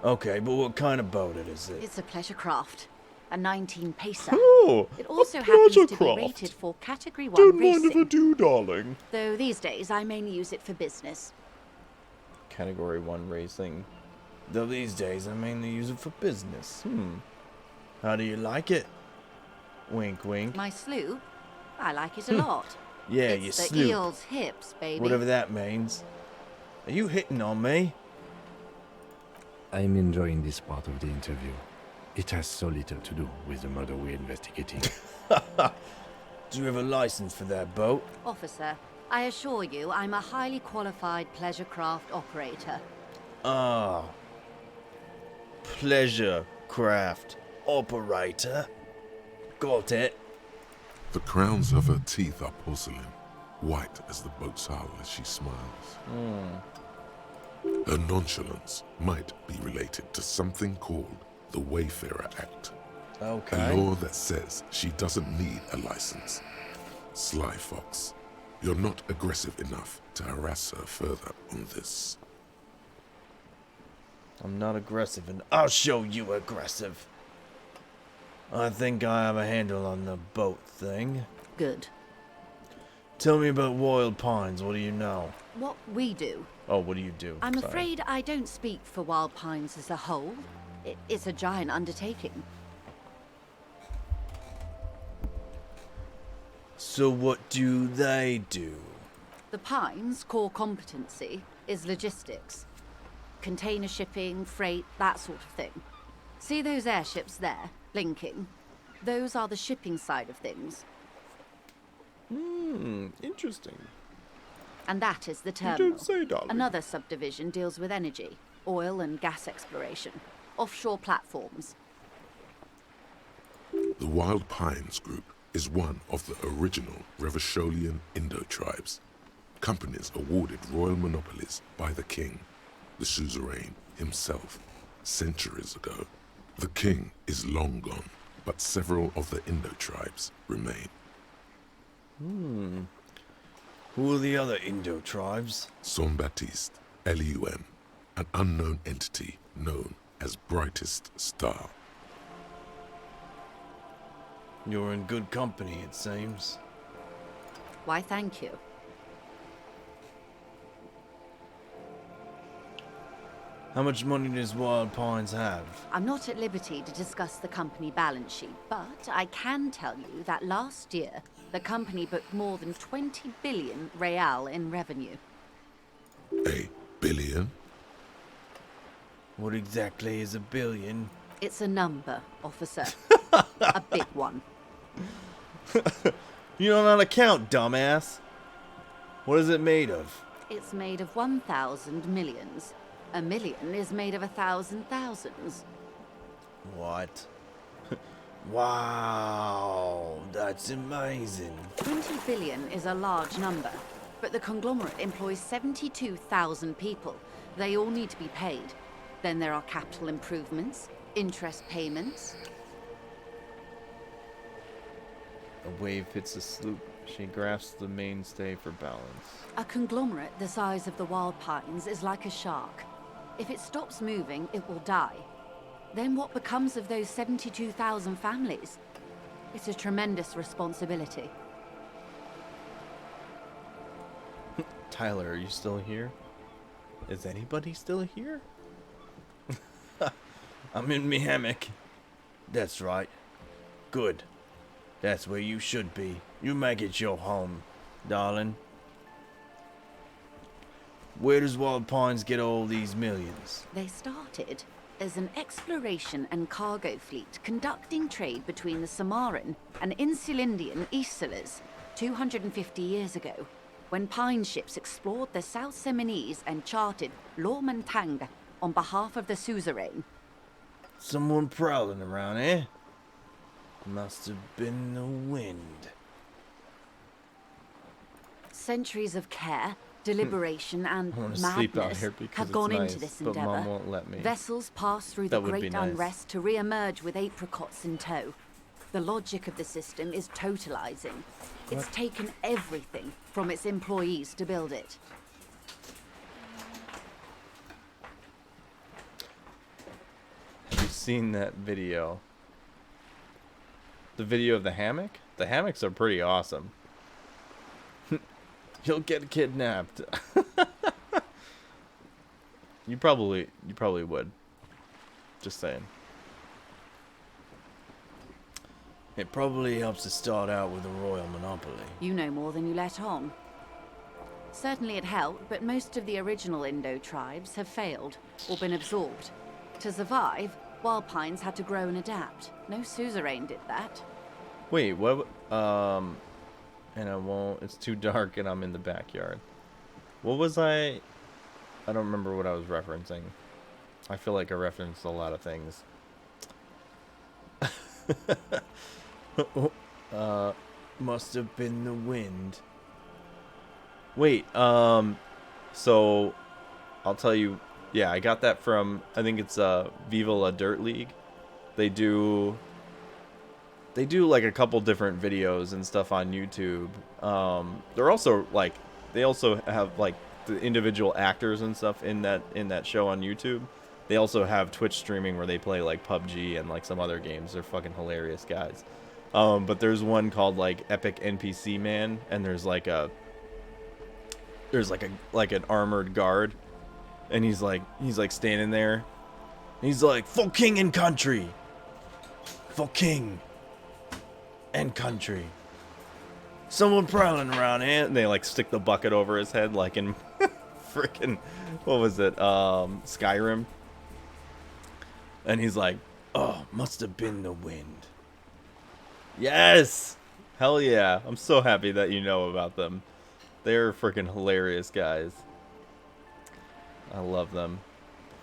Okay, but what kind of boat is it? It's a pleasure craft. A 19 pacer. Oh, It also a happens pleasure to be craft. rated for Category 1 Don't mind if I racing. do, darling. Though these days I mainly use it for business. Category 1 racing. Though these days I mainly use it for business. How do you like it? Wink, wink. My sloop? I like it a lot. Yeah, it's you the sloop. eel's hips, baby. Whatever that means. Are you hitting on me? I'm enjoying this part of the interview. It has so little to do with the murder we're investigating. Do you have a license for that boat? Officer, I assure you I'm a highly qualified pleasure craft operator. Ah. Pleasure craft operator. Got it. The crowns of her teeth are porcelain, white as the boat's hull as she smiles. Her nonchalance might be related to something called the Wayfarer Act, a Okay. law that says she doesn't need a license. Sly Fox, you're not aggressive enough to harass her further on this. I'm not aggressive and I'll show you aggressive. I think I have a handle on the boat thing. Good. Tell me about Wild Pines, what do you know? What we do. Oh, what do you do? I'm Sorry. afraid I don't speak for Wild Pines as a whole. It's a giant undertaking. So what do they do? The Pines' core competency is logistics. Container shipping, freight, that sort of thing. See those airships there, blinking? Those are the shipping side of things. Interesting. And that is the You terminal. don't say, darling. Another subdivision deals with energy, oil and gas exploration, offshore platforms. The Wild Pines Group is one of the original Revacholian Indo-tribes, companies awarded royal monopolies by the king, the suzerain himself, centuries ago. The king is long gone, but several of the Indo-tribes remain. Who are the other Indo tribes? Saint-Baptiste, Elysium, an unknown entity known as Brightest Star. You're in good company, it seems. Why, thank you. How much money does Wild Pines have? I'm not at liberty to discuss the company balance sheet, but I can tell you that last year, the company booked more than 20 billion real in revenue. A billion? What exactly is a billion? It's a number, officer. A big one. You don't know how to count, dumbass. What is it made of? It's made of 1,000 millions. A million is made of 1,000 thousands. What? Wow, that's amazing. 20 billion is a large number, but the conglomerate employs 72,000 people. They all need to be paid. Then there are capital improvements, interest payments. A wave hits the sloop. She grasps the mainstay for balance. A conglomerate the size of the Wild Pines is like a shark. If it stops moving, it will die. Then what becomes of those 72,000 families? It's a tremendous responsibility. Tyler, are you still here? Is anybody still here? I'm in me hammock. That's right. Good. That's where you should be. You make it your home, darling. Where does Wild Pines get all these millions? They started as an exploration and cargo fleet conducting trade between the Samaran and Insulindian Isolas 250 years ago, when pine ships explored the South Seminese and charted Lomantang on behalf of the suzerain. Someone prowling around, eh? Must have been the wind. Centuries of care, deliberation, and I wanna sleep out madness here because have it's gone nice, into this but Mom endeavor. won't let me. Vessels pass through That the would be great nice. unrest to re-emerge with apricots in tow. The logic of the system is totalizing. It's taken everything from its employees to build it. Have you seen that video? The video of the hammock? The hammocks are pretty awesome. You'll get kidnapped. You probably would. Just saying. It probably helps to start out with a royal monopoly. You know more than you let on. Certainly it helped, but most of the original Indo tribes have failed or been absorbed. To survive, Wild Pines had to grow and adapt. No suzerain did that. Wait, what? And I won't. It's too dark, and I'm in the backyard. What was I? I don't remember what I was referencing. I feel like I referenced a lot of things. Must have been the wind. Wait, so I'll tell you. Yeah, I got that from. I think it's Viva La Dirt League. They do like a couple different videos and stuff on YouTube. They're also like they also have like the individual actors and stuff in that show on YouTube. They also have Twitch streaming where they play like PUBG and like some other games. They're fucking hilarious guys. But there's one called like Epic NPC Man, and there's like an armored guard, and he's like standing there. And he's like, "For king and country, for king and country. Someone prowling around here." And they like stick the bucket over his head like in freaking what was it? Skyrim. And he's like, "Oh, must have been the wind." Yes! Hell yeah. I'm so happy that you know about them. They're freaking hilarious guys. I love them.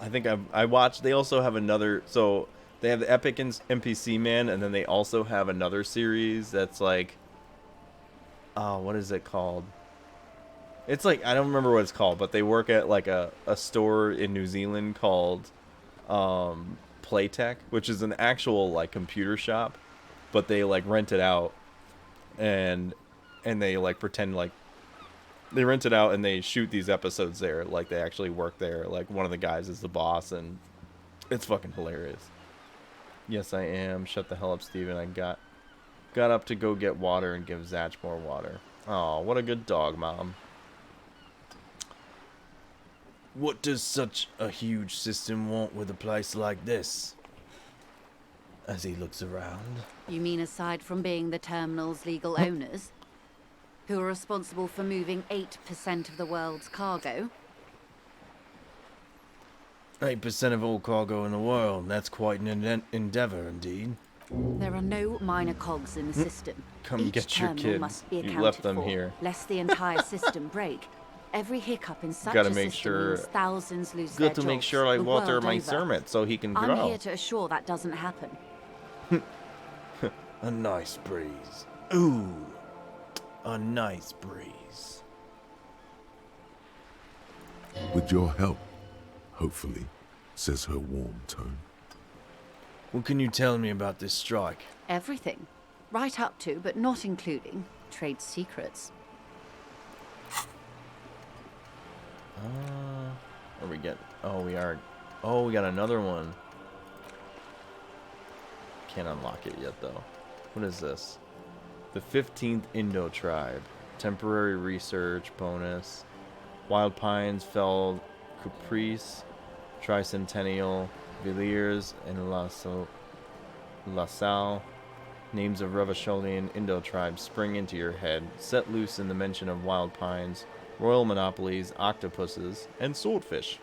I think I watched, they also have another, so they have the Epic NPC Man, and then they also have another series that's like, oh, what is it called? It's like, I don't remember what it's called, but they work at like a store in New Zealand called Playtech, which is an actual like computer shop, but they like rent it out, and they like pretend like they rent it out and they shoot these episodes there, like they actually work there. Like one of the guys is the boss, and it's fucking hilarious. Yes, I am. Shut the hell up, Steven. I got up to go get water and give Zach more water. Oh, what a good dog, Mom. What does such a huge system want with a place like this? As he looks around. You mean aside from being the terminal's legal owners, who are responsible for moving 8% of the world's cargo? 8% of all cargo in the world. That's quite an endeavor indeed. There are no minor cogs in the system. Come Each get your terminal kid. must be You accounted left them for, here. lest the entire system break. Every hiccup in such Gotta a make system sure- means thousands lose Good their to make jobs, sure I the water world my over. sermon so he can I'm grow. here to assure that doesn't happen. A nice breeze. Ooh, a nice breeze. With your help, hopefully, says her warm tone. What can you tell me about this strike? Everything. Right up to, but not including, trade secrets. Or we get? Oh, we are. Oh, we got another one. Can't unlock it yet though. What is this? The 15th Indo tribe. Temporary research bonus. Wild Pines, Fell, Caprice, Tricentennial, Villiers, and La Salle. Names of Revacholian Indo tribes spring into your head, set loose in the mention of wild pines, royal monopolies, octopuses, and swordfish.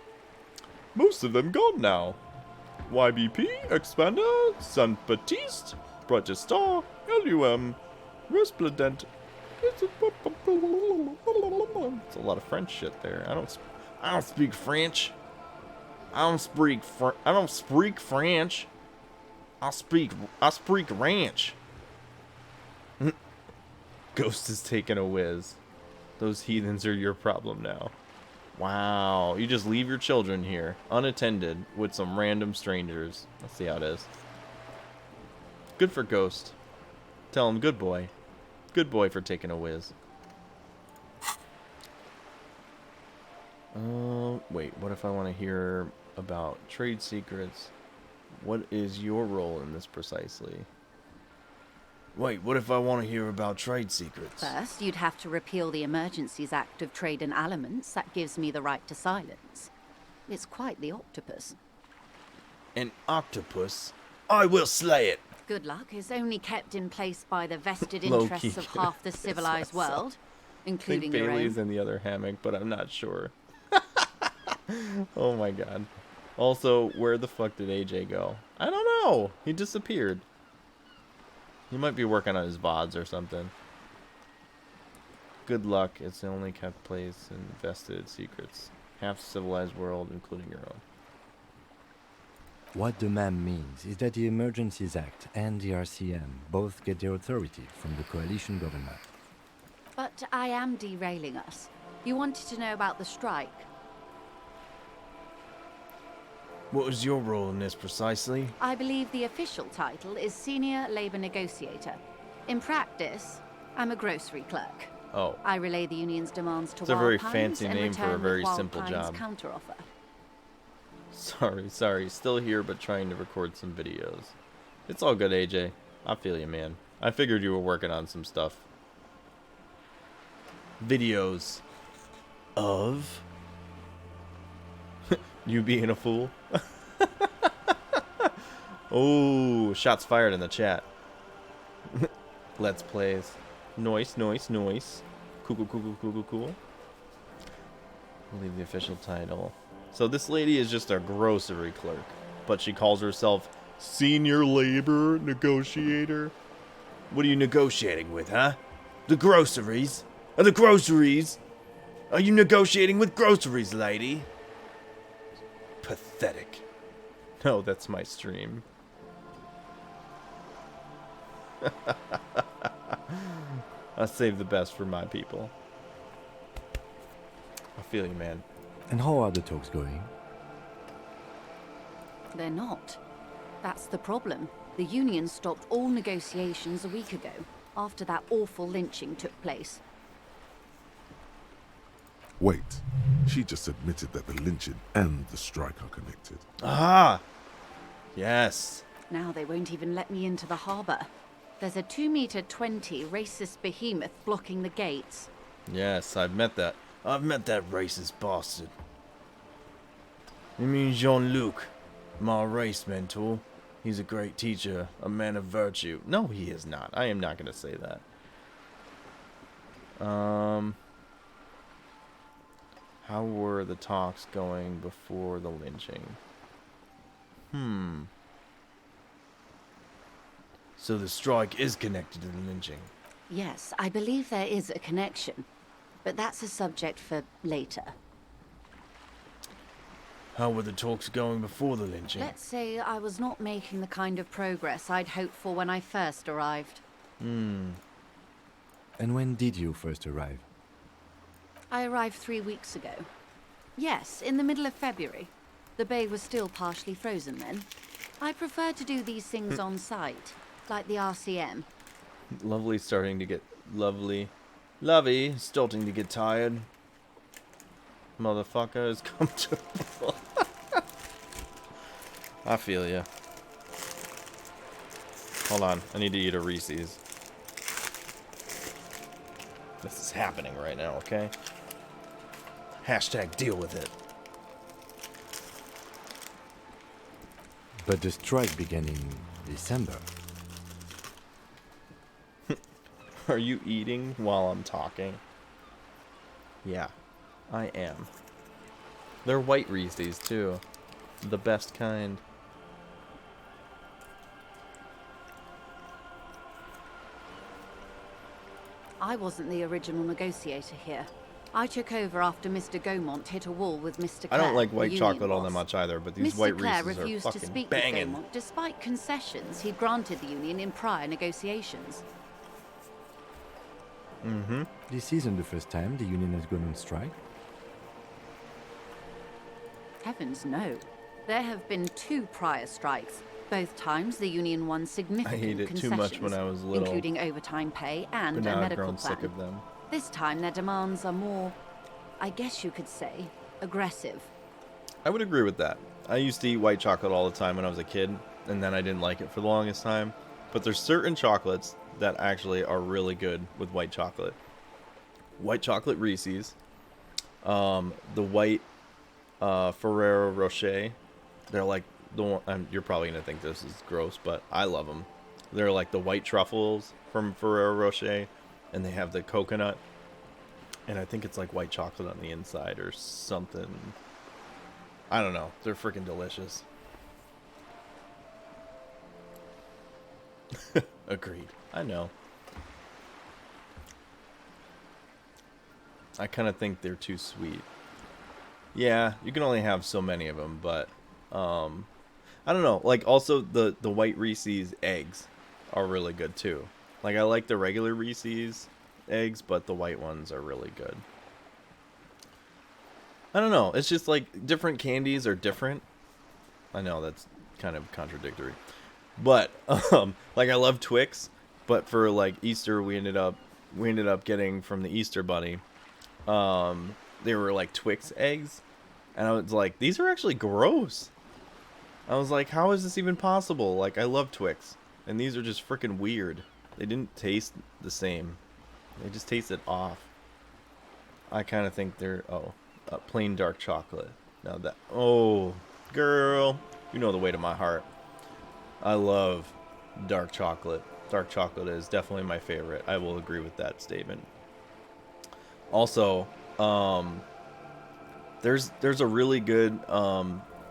Most of them gone now. YBP, Expander, Saint Baptiste, Protestant, LUM, Resplendent. It's a lot of French shit there. I don't speak French. I don't speak French. I speak ranch. Ghost is taking a whiz. Those heathens are your problem now. Wow, you just leave your children here, unattended, with some random strangers. Let's see how it is. Good for Ghost. Tell him good boy. Good boy for taking a whiz. Wait, what if I want to hear about trade secrets? What is your role in this precisely? Wait, what if I want to hear about trade secrets? First, you'd have to repeal the Emergencies Act of Trade and Aliments. That gives me the right to silence. It's quite the octopus. An octopus? I will slay it! Good luck is only kept in place by the vested Low-key. interests of half the civilized myself. world, I think including your Bailey's own. in the other hammock, but I'm not sure. Oh my god. Also, where the fuck did AJ go? I don't know. He disappeared. He might be working on his VODs or something. Good luck. It's the only kept place in vested secrets. Half the civilized world, including your own. What the ma'am means is that the Emergencies Act and the RCM both get their authority from the coalition government. But I am derailing us. You wanted to know about the strike. What was your role in this precisely? I believe the official title is Senior Labor Negotiator. In practice, I'm a grocery clerk. Oh, I relay the union's demands to It's a Wild very Pines fancy and name for a return very with Wild simple Pines' job. counteroffer. sorry. Still here, but trying to record some videos. It's all good, AJ. I feel you, man. I figured you were working on some stuff. Videos of you being a fool. Oh, shots fired in the chat. Let's plays. Noise. Cool. I'll leave the official title. So this lady is just a grocery clerk, but she calls herself Senior Labor Negotiator. What are you negotiating with, huh? The groceries? The groceries? Are you negotiating with groceries, lady? Pathetic. No, that's my stream. I save the best for my people. I feel you, man. And how are the talks going? They're not. That's the problem. The union stopped all negotiations a week ago, after that awful lynching took place. Wait, she just admitted that the lynching and the strike are connected. Ah! Yes. Now they won't even let me into the harbour. There's a 2-meter-20 racist behemoth blocking the gates. Yes, I've met that. I've met that racist bastard. You mean Jean-Luc, my race mentor? He's a great teacher, a man of virtue. No, he is not. I am not going to say that. How were the talks going before the lynching? So the strike is connected to the lynching. Yes, I believe there is a connection. But that's a subject for later. How were the talks going before the lynching? Let's say I was not making the kind of progress I'd hoped for when I first arrived. And when did you first arrive? I arrived 3 weeks ago. Yes, in the middle of February. The bay was still partially frozen then. I prefer to do these things on site, like the RCM. Lovely starting to get lovely. Starting to get tired. Motherfucker is comfortable. I feel ya. Hold on, I need to eat a Reese's. This is happening right now, okay? Hashtag deal with it. But the strike began in December. Are you eating while I'm talking? Yeah, I am. They're white Reese's too. The best kind. I wasn't the original negotiator here. I took over after Mr. Gaumont hit a wall with Mr. I Clare, don't like the white union chocolate all that boss. much either, but these Mr. white Clare Reese's are refused to fucking speak with banging. Gaumont despite concessions he'd granted the union in prior negotiations. This isn't the first time the union has gone on strike. Heavens no. There have been 2 prior strikes. Both times the union won significant I ate it too concessions, much when I was little, including overtime pay and but a now I've medical grown plan. sick of them. This time their demands are more, I guess you could say, aggressive. I would agree with that. I used to eat white chocolate all the time when I was a kid, and then I didn't like it for the longest time. But there's certain chocolates that actually are really good with white chocolate. White chocolate Reese's, the white Ferrero Rocher. They're like the one. You're probably gonna think this is gross, but I love them. They're like the white truffles from Ferrero Rocher, and they have the coconut, and I think it's like white chocolate on the inside or something. I don't know. They're freaking delicious. Agreed. I know. I kind of think they're too sweet. Yeah, you can only have so many of them, but I don't know. Like also the white Reese's eggs are really good too. Like I like the regular Reese's eggs, but the white ones are really good. I don't know. It's just like different candies are different. I know that's kind of contradictory. But like I love Twix, but for like Easter we ended up getting from the Easter bunny. They were like Twix eggs, and I was like, these are actually gross. I was like, how is this even possible? Like I love Twix, and these are just freaking weird. They didn't taste the same. They just tasted off. I kind of think they're plain dark chocolate. Now that girl, you know the way to my heart. I love dark chocolate. Dark chocolate is definitely my favorite. I will agree with that statement. Also, there's a really good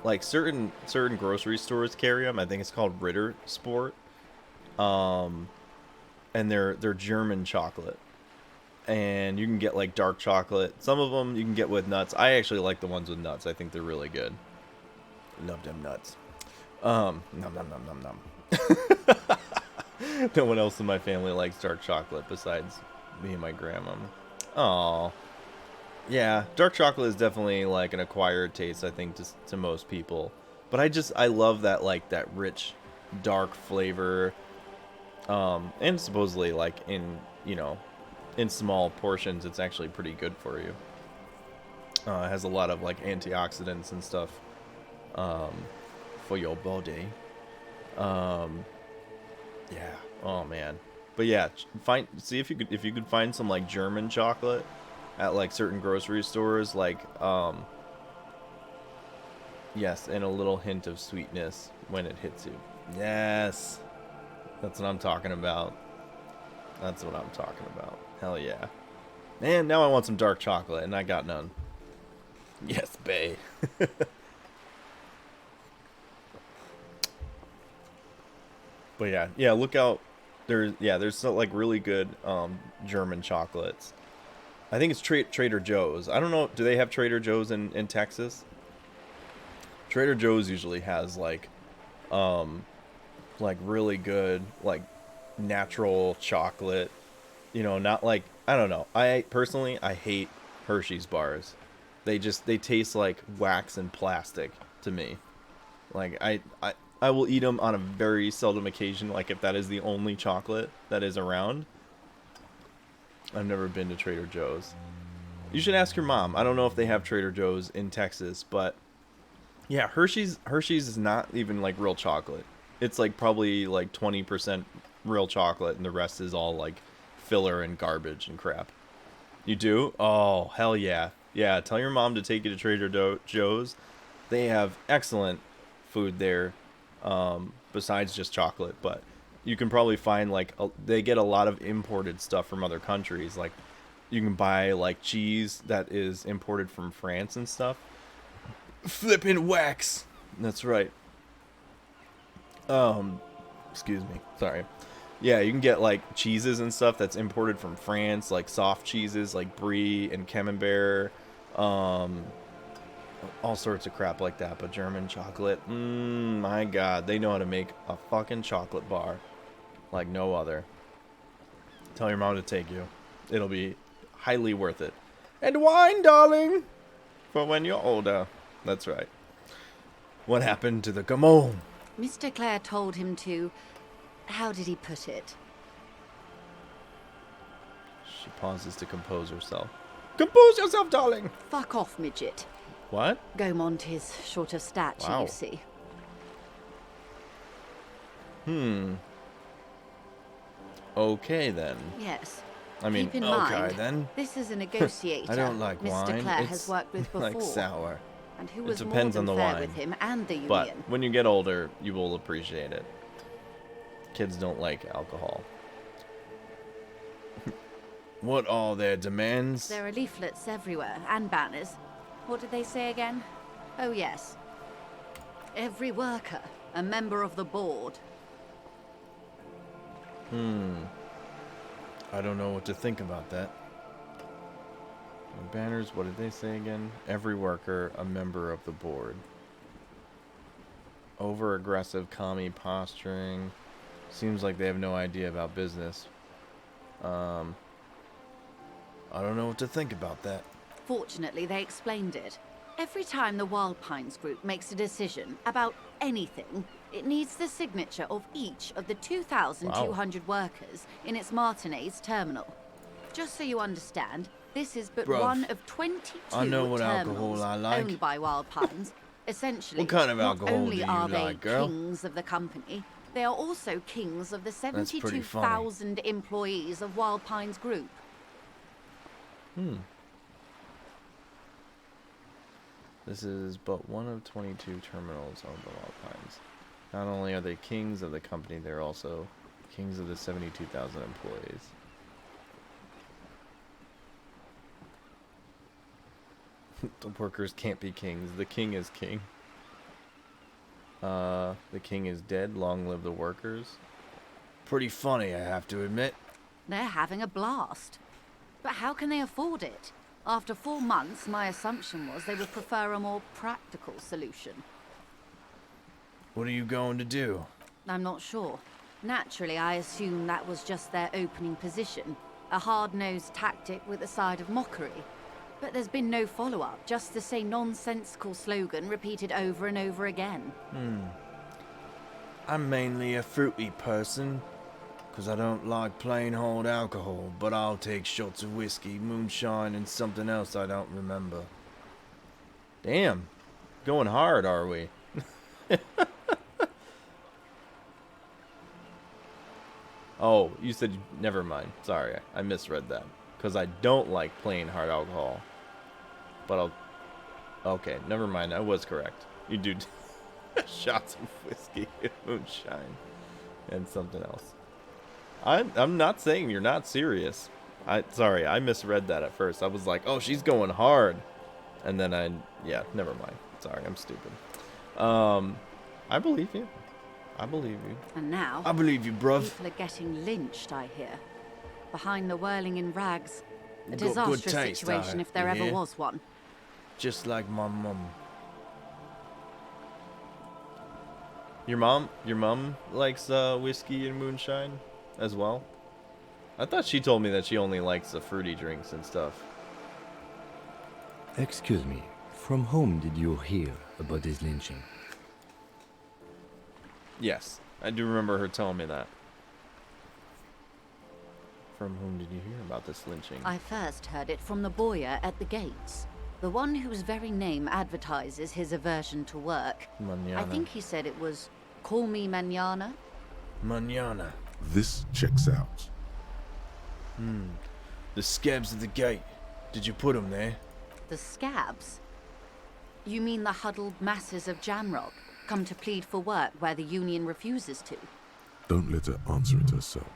like certain grocery stores carry them. I think it's called Ritter Sport. And they're German chocolate. And you can get like dark chocolate. Some of them you can get with nuts. I actually like the ones with nuts. I think they're really good. Love them nuts. Nom nom nom nom nom. No one else in my family likes dark chocolate besides me and my grandma. Aw. Yeah, dark chocolate is definitely like an acquired taste, I think, to most people. But I love that like that rich, dark flavor. And supposedly like in small portions, it's actually pretty good for you. It has a lot of like antioxidants and stuff for your body. Yeah. Oh man. But yeah, see if you could find some like German chocolate at like certain grocery stores, like yes, and a little hint of sweetness when it hits you. Yes. That's what I'm talking about. That's what I'm talking about. Hell yeah. Man, now I want some dark chocolate, and I got none. Yes, bae. But But yeah, look out. There's some, like, really good German chocolates. I think it's Trader Joe's. I don't know. Do they have Trader Joe's in Texas? Trader Joe's usually has like really good, like, natural chocolate. You know, not like, I don't know. I personally, I hate Hershey's bars. They taste like wax and plastic to me. Like, I will eat them on a very seldom occasion, like if that is the only chocolate that is around. I've never been to Trader Joe's. You should ask your mom. I don't know if they have Trader Joe's in Texas, but yeah, Hershey's is not even like real chocolate. It's like probably like 20% real chocolate, and the rest is all like filler and garbage and crap. You do? Oh, hell yeah. Yeah, tell your mom to take you to Trader Joe's. They have excellent food there, besides just chocolate, but you can probably find like they get a lot of imported stuff from other countries. Like, you can buy like cheese that is imported from France and stuff. Flippin' wax. That's right. Excuse me. Sorry. Yeah, you can get like cheeses and stuff that's imported from France, like soft cheeses like brie and camembert, all sorts of crap like that. But German chocolate, my god, they know how to make a fucking chocolate bar like no other. Tell your mom to take you. It'll be highly worth it. And wine, darling, for when you're older. That's right. What happened to the Gamon? Mr. Clare told him to... How did he put it? She pauses to compose herself. Compose yourself, darling! Fuck off, midget. What? Gaumont is short of stature, Wow. you see. Okay, then. Yes. I mean, Keep in okay, mind, then. this is a negotiator I don't like Mr. wine. Clare It's has worked with before. like sour. And who It was depends more on than the fair wine. with him and the union. But when you get older, you will appreciate it. Kids don't like alcohol. What are their demands? There are leaflets everywhere, and banners. What did they say again? Oh, yes. Every worker, a member of the board. I don't know what to think about that. Banners, what did they say again? Every worker, a member of the board. Over-aggressive commie posturing. Seems like they have no idea about business. I don't know what to think about that. Fortunately, they explained it. Every time the Wild Pines Group makes a decision about anything, it needs the signature of each of the 2,200 workers in its Martinez terminal. Just so you understand, this is but Bruv, one of 22 I know what terminals alcohol I like. owned by Wild Pines. Essentially, What kind of not alcohol only do you are they like, girl? kings of the company, they are also kings of the pretty funny. 72,000 employees of Wild Pines Group. This is but one of 22 terminals owned by Wild Pines. Not only are they kings of the company, they're also kings of the 72,000 employees. The workers can't be kings. The king is king. The king is dead. Long live the workers. Pretty funny, I have to admit. They're having a blast. But how can they afford it? After 4 months, my assumption was they would prefer a more practical solution. What are you going to do? I'm not sure. Naturally, I assumed that was just their opening position, a hard-nosed tactic with a side of mockery. But there's been no follow-up, just the same nonsensical slogan repeated over and over again. I'm mainly a fruity person, 'cause I don't like plain old alcohol, but I'll take shots of whiskey, moonshine, and something else I don't remember. Damn. Going hard, are we? Oh, you said... Never mind. Sorry, I misread that. 'Cause I don't like plain hard alcohol. But I'll... Okay, never mind. I was correct. You do shots of whiskey and moonshine. And something else. I'm not saying you're not serious. Sorry, I misread that at first. I was like, oh, she's going hard. And then yeah, never mind. Sorry, I'm stupid. I believe you. I believe you. And now, I believe you, bruv. people are getting lynched, I hear. Behind the whirling in rags. A Got good disastrous taste, situation if there you ever hear? was one. Just like my mum. Your mom likes whiskey and moonshine as well? I thought she told me that she only likes the fruity drinks and stuff. Excuse me, from whom did you hear about this lynching? Yes, I do remember her telling me that. From whom did you hear about this lynching? I first heard it from the boyer at the gates. The one whose very name advertises his aversion to work. Mañana. I think he said it was, "Call me Mañana." Mañana. This checks out. The scabs at the gate. Did you put them there? The scabs? You mean the huddled masses of Jamrock, come to plead for work where the union refuses to? Don't let her answer it herself.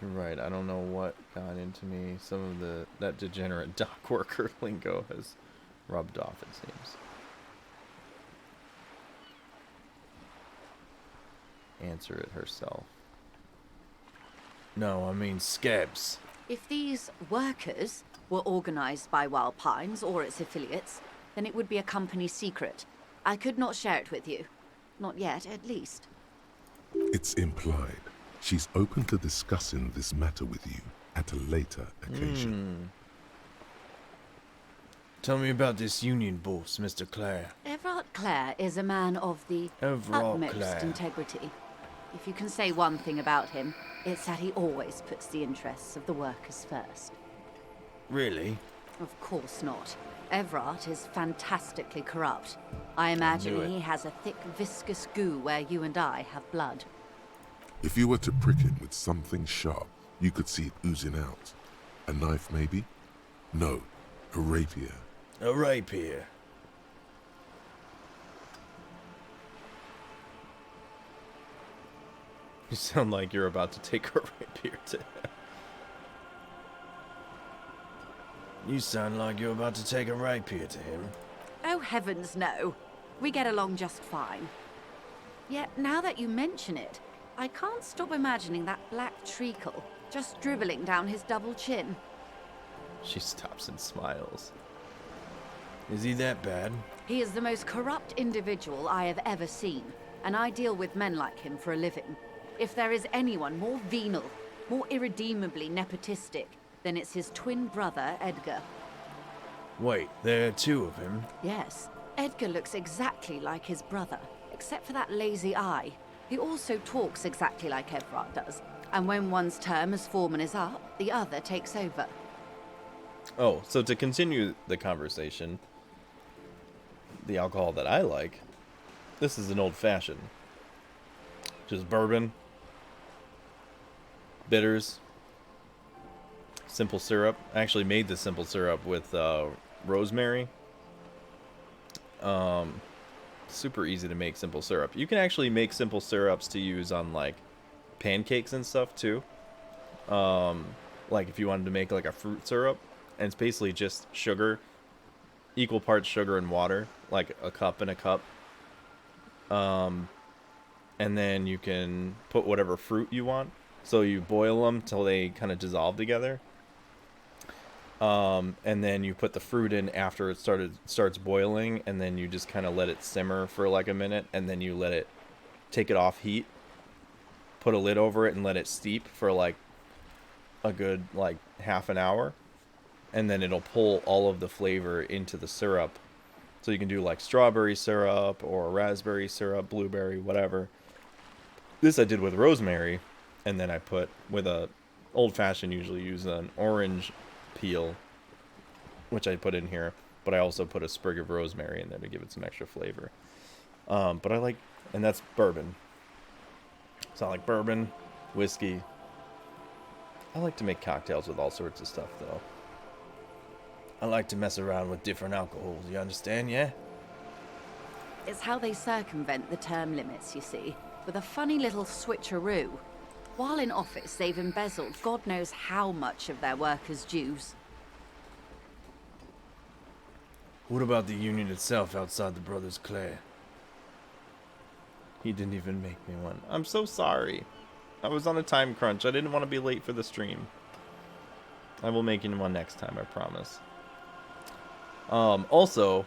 You're right, I don't know what got into me. Some of that degenerate dock worker lingo has rubbed off, it seems. Answer it herself. No, I mean scabs. If these workers were organized by Wild Pines or its affiliates, then it would be a company secret. I could not share it with you. Not yet, at least. It's implied. She's open to discussing this matter with you at a later occasion. Tell me about this union boss, Mr. Clare. Everard Clare is a man of the Everard utmost Clare. integrity. If you can say one thing about him, it's that he always puts the interests of the workers first. Really? Of course not. Everard is fantastically corrupt. I imagine knew it. he has a thick, viscous goo where you and I have blood. If you were to prick him with something sharp, you could see it oozing out. A knife, maybe? No, a rapier. A rapier. You sound like you're about to take a rapier to him. You sound like you're about to take a rapier to him. Oh, heavens no. We get along just fine. Yet, now that you mention it, I can't stop imagining that black treacle just dribbling down his double chin. She stops and smiles. Is he that bad? He is the most corrupt individual I have ever seen, and I deal with men like him for a living. If there is anyone more venal, more irredeemably nepotistic, then it's his twin brother, Edgar. Wait, there are two of him? Yes, Edgar looks exactly like his brother, except for that lazy eye. He also talks exactly like Everard does, and when one's term as foreman is up, the other takes over. Oh, so to continue the conversation, the alcohol that I like, this is an old-fashioned. Just bourbon, bitters, simple syrup. I actually made the simple syrup with rosemary. Super easy to make simple syrup. You can actually make simple syrups to use on like pancakes and stuff too. Like if you wanted to make like a fruit syrup, and it's basically just sugar, equal parts sugar and water, like a cup and a cup. And then you can put whatever fruit you want. So you boil them till they kind of dissolve together. And then you put the fruit in after it starts boiling, and then you just kind of let it simmer for like a minute, and then you let it take it off heat, put a lid over it, and let it steep for like a good like half an hour, and then it'll pull all of the flavor into the syrup. So you can do like strawberry syrup or raspberry syrup, blueberry, whatever. This I did with rosemary, and then I put with a old-fashioned usually use an orange peel, which I put in here, but I also put a sprig of rosemary in there to give it some extra flavor. But I like, and that's bourbon. So I like bourbon, whiskey. I like to make cocktails with all sorts of stuff, though. I like to mess around with different alcohols, you understand, yeah? It's how they circumvent the term limits, you see, with a funny little switcheroo. While in office, they've embezzled God knows how much of their workers' dues. What about the Union itself outside the Brothers Clare? He didn't even make me one. I'm so sorry. I was on a time crunch. I didn't want to be late for the stream. I will make you one next time, I promise. Also,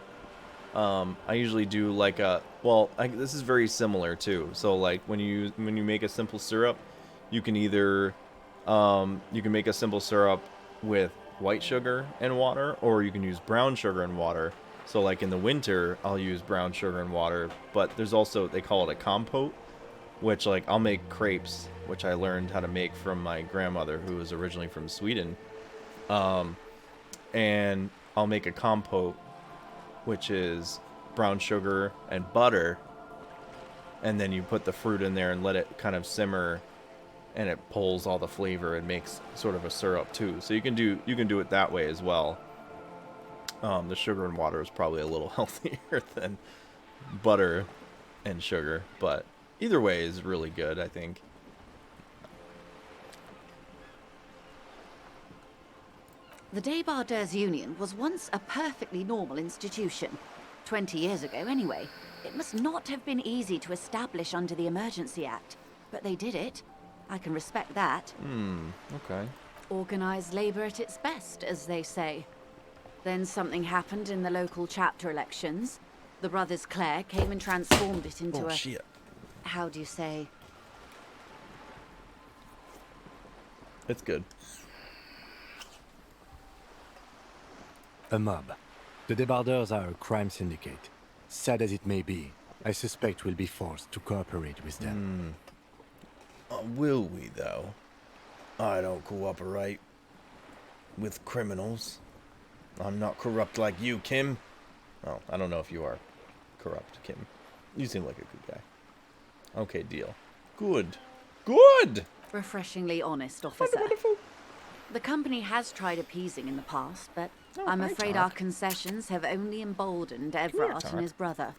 I usually do like a... Well, this is very similar too. So like when you make a simple syrup, you can either... you can make a simple syrup with white sugar and water, or you can use brown sugar and water. So like in the winter, I'll use brown sugar and water, but there's also, they call it a compote, which like I'll make crepes, which I learned how to make from my grandmother, who was originally from Sweden. And I'll make a compote, which is brown sugar and butter, and then you put the fruit in there and let it kind of simmer, and it pulls all the flavor and makes sort of a syrup too. So you can do it that way as well. The sugar and water is probably a little healthier than butter and sugar, but either way is really good, I think. The Debarders Union was once a perfectly normal institution. 20 years ago, anyway. It must not have been easy to establish under the Emergency Act, but they did it. I can respect that. Okay. Organised labour at its best, as they say. Then something happened in the local chapter elections. The Brothers Clare came and transformed it into a... Shit. How do you say? It's good. A mob. The Debarders are a crime syndicate. Sad as it may be, I suspect we'll be forced to cooperate with them. Will we, though? I don't cooperate with criminals. I'm not corrupt like you, Kim. Oh, I don't know if you are corrupt, Kim. You seem like a good guy. Okay, deal. Good. Good! Refreshingly honest, officer. Wonderful. The company has tried appeasing in the past, but Oh, I'm hi, afraid Todd. our concessions have only emboldened Everard Todd. and his brother.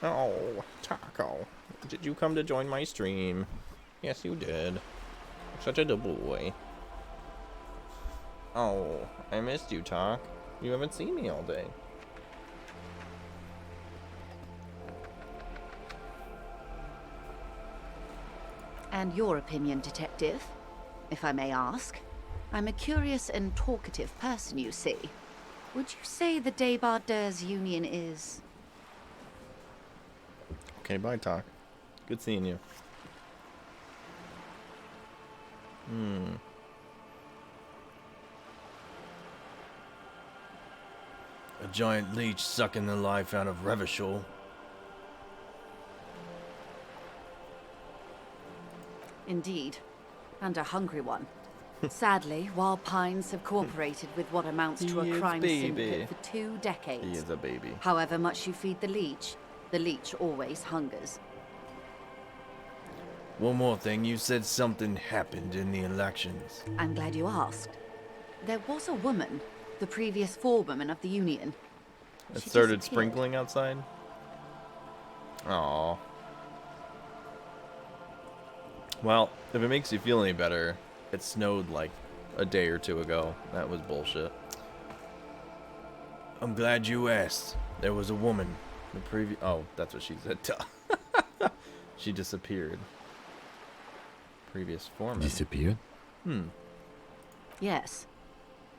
Oh, Taco. Did you come to join my stream? Yes, you did. Such a good boy. Oh, I missed you, Talk. You haven't seen me all day. And your opinion, detective, if I may ask? I'm a curious and talkative person, you see. Would you say the Debarders Union is... Okay, bye, Talk. Good seeing you. A giant leech sucking the life out of Revachol. Indeed. And a hungry one. Sadly, Wild Pines have cooperated with what amounts to He a is crime baby. syndicate for 2 decades. He is a baby. However much you feed the leech always hungers. One more thing, you said something happened in the elections. I'm glad you asked. There was a woman, the previous forewoman of the Union. It She started disappeared. sprinkling outside? Aw. Well, if it makes you feel any better, it snowed like a day or two ago. That was bullshit. I'm glad you asked. There was a woman. The previous... Oh, that's what she said. She disappeared. Previous foreman. Disappeared? Yes.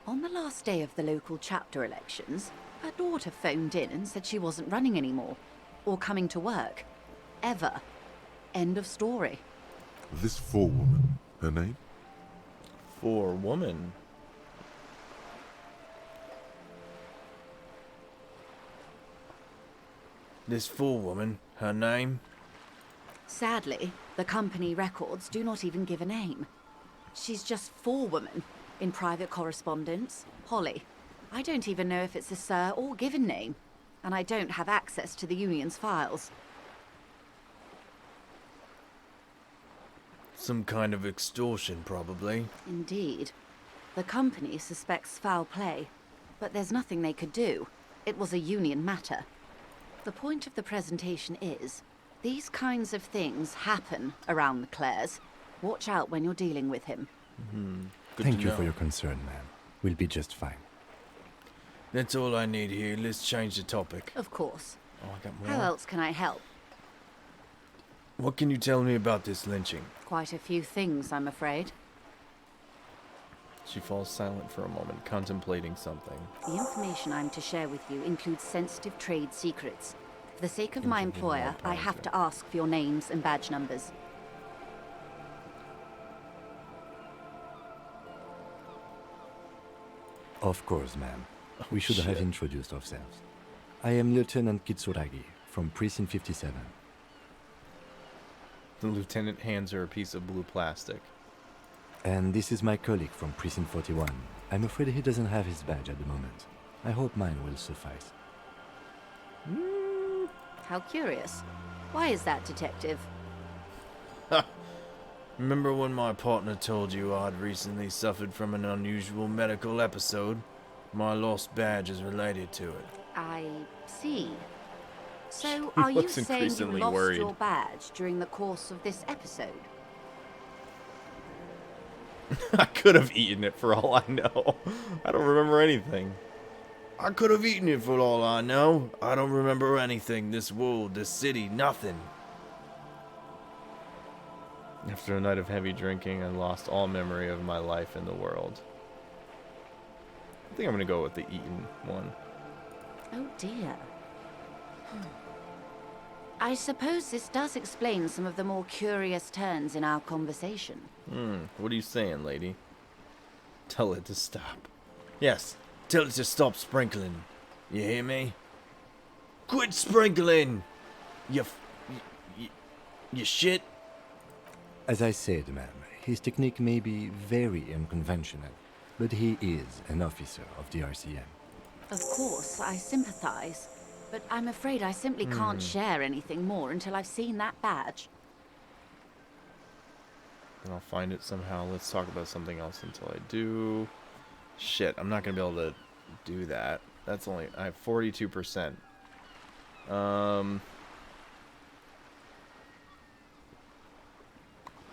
On the last day of the local chapter elections, her daughter phoned in and said she wasn't running anymore. Or coming to work. Ever. End of story. This forewoman, her name? Forewoman. This forewoman, her name? Sadly, the company records do not even give a name. She's just forewoman in private correspondence, Holly. I don't even know if it's a sir or given name, and I don't have access to the union's files. Some kind of extortion, probably. Indeed. The company suspects foul play, but there's nothing they could do. It was a union matter. The point of the presentation is, these kinds of things happen around the Clares. Watch out when you're dealing with him. Good Thank to you know. for your concern, ma'am. We'll be just fine. That's all I need here. Let's change the topic. Of course. Oh, I got How more. else can I help? What can you tell me about this lynching? Quite a few things, I'm afraid. She falls silent for a moment, contemplating something. The information I'm to share with you includes sensitive trade secrets. For the sake of my employer, I have to ask for your names and badge numbers. Of course, ma'am. We should have introduced ourselves. I am Lieutenant Kitsuragi from Precinct 57. The lieutenant hands her a piece of blue plastic. And this is my colleague from Precinct 41. I'm afraid he doesn't have his badge at the moment. I hope mine will suffice. How curious. Why is that, Detective? Remember when my partner told you I'd recently suffered from an unusual medical episode? My lost badge is related to it. I see. So, are you looks saying you increasingly lost worried. your badge during the course of this episode? I could have eaten it for all I know. I don't remember anything. I could have eaten it for all I know. I don't remember anything. This world, this city, nothing. After a night of heavy drinking, I lost all memory of my life in the world. I think I'm gonna go with the eaten one. Oh dear. I suppose this does explain some of the more curious turns in our conversation. What are you saying, lady? Tell it to stop. Yes, tell it to stop sprinkling. You hear me? Quit sprinkling! You shit. As I said, ma'am, his technique may be very unconventional, but he is an officer of the RCM. Of course, I sympathize, but I'm afraid I simply can't share anything more until I've seen that badge. And I'll find it somehow. Let's talk about something else until I do. Shit, I'm not gonna be able to do that. That's only, I have 42%.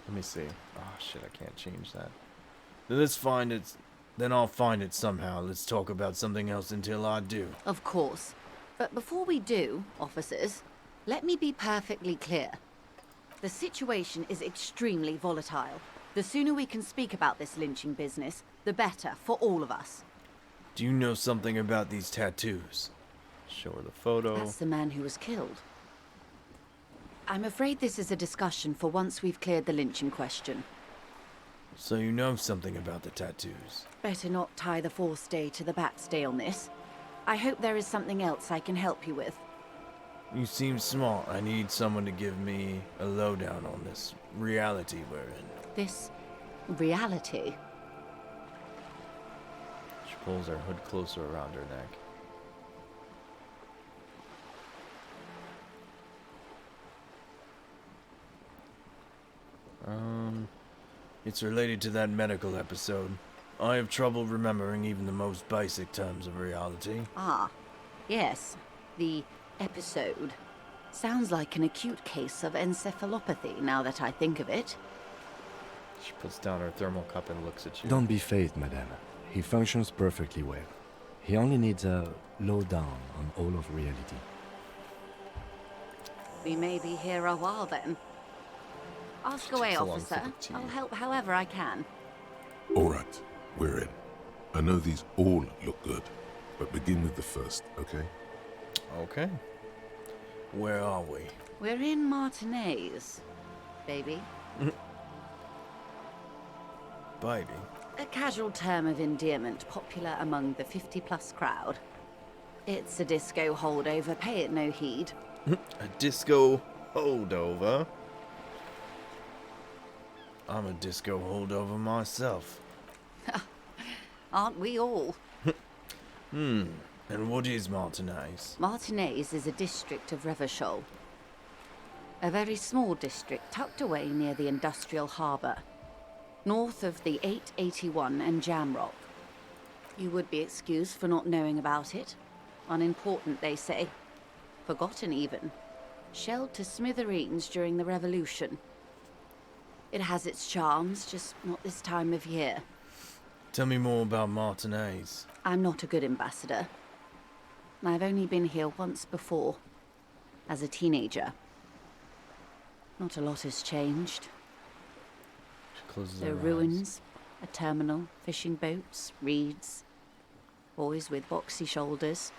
Let me see. Oh shit, I can't change that. Let's find it. Then I'll find it somehow. Let's talk about something else until I do. Of course. But before we do, officers, let me be perfectly clear. The situation is extremely volatile. The sooner we can speak about this lynching business, the better for all of us. Do you know something about these tattoos? Show her the photo. That's the man who was killed. I'm afraid this is a discussion for once we've cleared the lynching question. So you know something about the tattoos. Better not tie the fourth day to the bat's day on this. I hope there is something else I can help you with. You seem smart. I need someone to give me a lowdown on this reality we're in. This reality. She pulls her hood closer around her neck. It's related to that medical episode. I have trouble remembering even the most basic terms of reality. Ah, yes. The episode. Sounds like an acute case of encephalopathy now that I think of it. She puts down her thermal cup and looks at you. Don't be phased, madame. He functions perfectly well. He only needs a lowdown on all of reality. We may be here a while then. Ask away, takes a long officer. sip of tea. I'll help however I can. All right, we're in. I know these all look good, but begin with the first, okay? Okay. Where are we? We're in Martinez, baby. Baby. A casual term of endearment popular among the 50-plus crowd. It's a disco holdover, pay it no heed. A disco holdover. I'm a disco holdover myself. Aren't we all? And what is Martinez? Martinez is a district of Revachol. A very small district tucked away near the industrial harbour, north of the 881 and Jamrock. You would be excused for not knowing about it. Unimportant, they say. Forgotten even. Shelled to smithereens during the Revolution. It has its charms, just not this time of year. Tell me more about Martinez. I'm not a good ambassador. I've only been here once before, as a teenager. Not a lot has changed. She closes There are her eyes. ruins, a terminal, fishing boats, reeds, boys with boxy shoulders.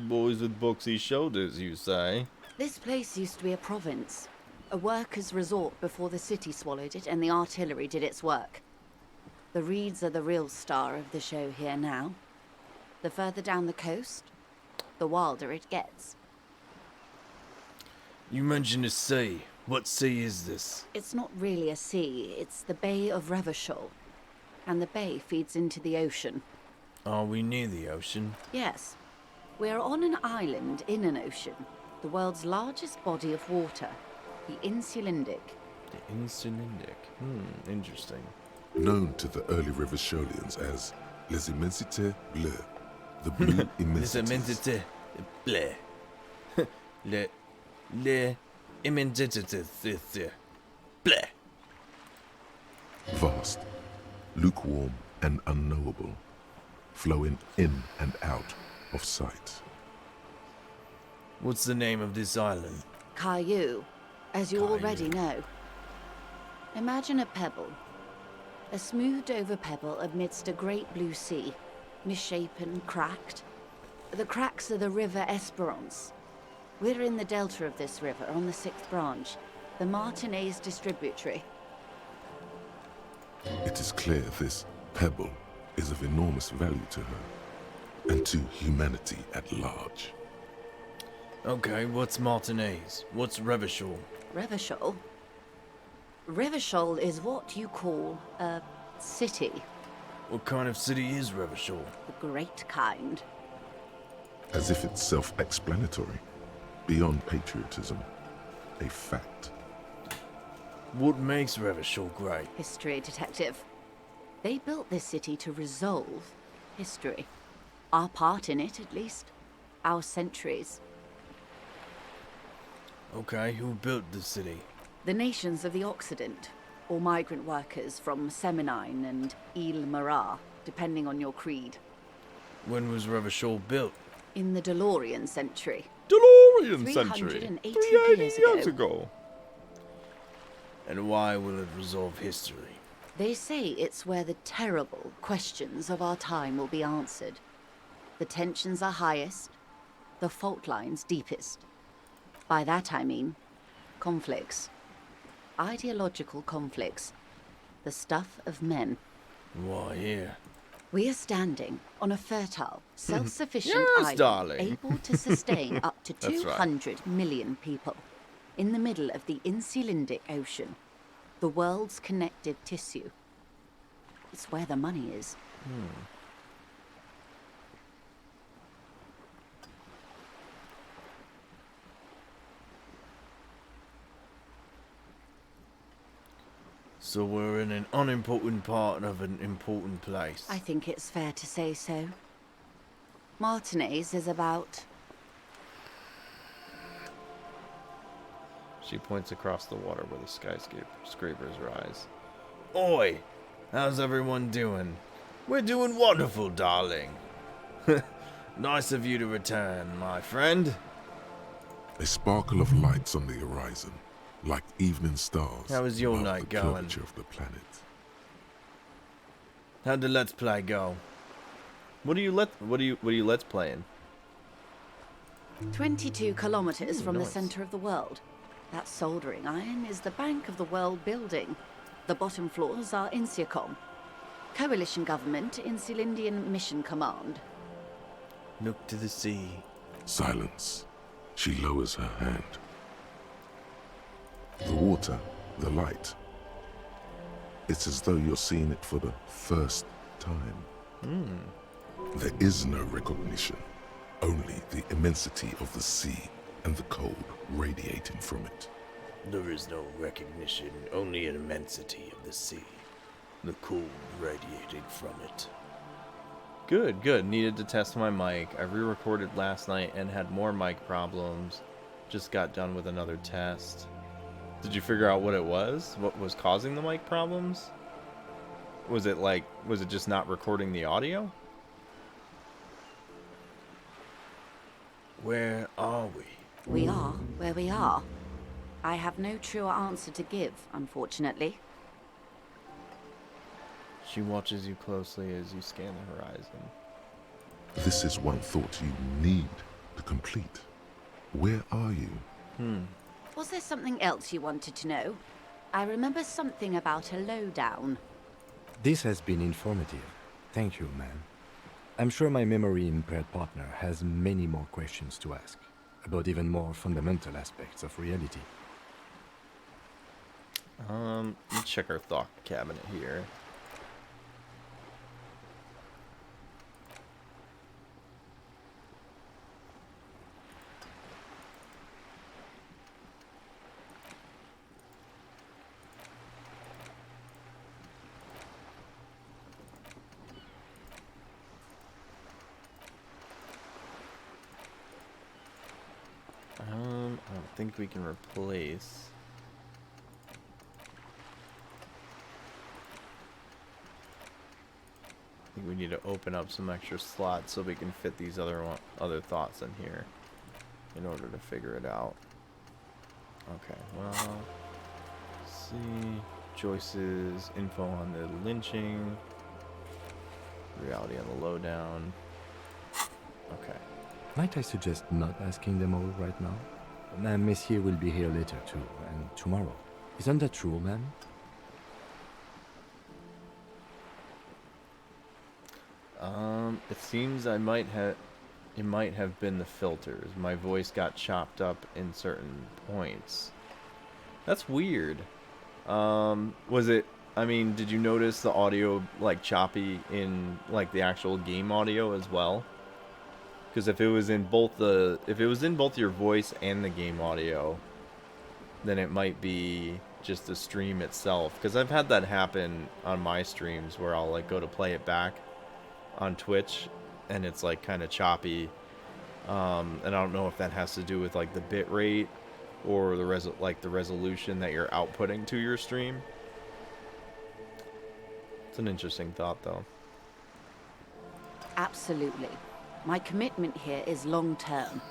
Boys with boxy shoulders, you say? This place used to be a province, a workers' resort before the city swallowed it and the artillery did its work. The reeds are the real star of the show here now. The further down the coast, the wilder it gets. You mentioned a sea. What sea is this? It's not really a sea, it's the Bay of Revachol. And the bay feeds into the ocean. Are we near the ocean? Yes. We're on an island in an ocean, the world's largest body of water, the Insulindic. The Insulindic. Interesting. Known to the early Revacholians as Les Immensités Bleues, the blue Les immensities. immensités bleues. Les immensités bleues. Vast, lukewarm and unknowable, flowing in and out of sight. What's the name of this island? Caillou, as you Caillou. already know. Imagine a pebble. A smoothed over pebble amidst a great blue sea, misshapen, cracked. The cracks are the river Esperance. We're in the delta of this river, on the 6th branch, the Martinez distributary. It is clear this pebble is of enormous value to her, and to humanity at large. Okay, what's Martinez? What's Revachol? Revachol? Revachol is what you call a city, What kind of city is Revachol? the great kind. As if it's self-explanatory, beyond patriotism, a fact. What makes Revachol great? History detective. They built this city to resolve history. Our part in it, at least. Our centuries. Okay, who built the city? The nations of the Occident, or migrant workers from Seminine and Ile Marat, depending on your creed. When was Revachol built? In the DeLorean century. DeLorean century. 380 380 years years ago. ago. And why will it resolve history? They say it's where the terrible questions of our time will be answered. The tensions are highest, the fault lines deepest. By that I mean conflicts. Ideological conflicts. The stuff of men. Why here? We are standing on a fertile, self-sufficient Yes, island darling. able to sustain up to That's right. 200 million people. In the middle of the Insulindic Ocean, the world's connective tissue. It's where the money is. So we're in an unimportant part of an important place. I think it's fair to say so. Martinez is about... She points across the water where the skyscrapers rise. Oi! How's everyone doing? We're doing wonderful, darling. Nice of you to return, my friend. A sparkle of lights on the horizon, like evening stars. How is your above night the going? curvature of the planet. How'd the Let's Play go? What are you let's playing? 22 kilometers from the nice. center of the world. That soldering iron is the bank of the world building. The bottom floors are Insiacom. Coalition government, Insulindian Mission Command. Look to the sea. Silence. She lowers her hand. The water, the light. It's as though you're seeing it for the first time. There is no recognition, only the immensity of the sea and the cold radiating from it. There is no recognition, only an immensity of the sea. The cold radiating from it. Good, good. Needed to test my mic. I re-recorded last night and had more mic problems. Just got done with another test. Did you figure out what it was? What was causing the mic problems? Was it just not recording the audio? Where are we? We are where we are. I have no truer answer to give, unfortunately. She watches you closely as you scan the horizon. This is one thought you need to complete. Where are you? Was there something else you wanted to know? I remember something about a lowdown. This has been informative. Thank you, ma'am. I'm sure my memory-impaired partner has many more questions to ask, about even more fundamental aspects of reality. Let's check our thought cabinet here. I don't think we can replace. I think we need to open up some extra slots so we can fit these other thoughts in here in order to figure it out. Okay, well, let's see. Joyce's info on the lynching. Reality on the lowdown. Okay. Might I suggest not asking them all right now? Madame Messier will be here later too, and tomorrow. Isn't that true, ma'am? It seems it might have been the filters. My voice got chopped up in certain points. That's weird. Was it, I mean, did you notice the audio like choppy in like the actual game audio as well? Because if it was in both your voice and the game audio, then it might be just the stream itself. Because I've had that happen on my streams where I'll like go to play it back on Twitch, and it's like kind of choppy. And I don't know if that has to do with like the bit rate or the resolution that you're outputting to your stream. It's an interesting thought, though. Absolutely. My commitment here is long-term.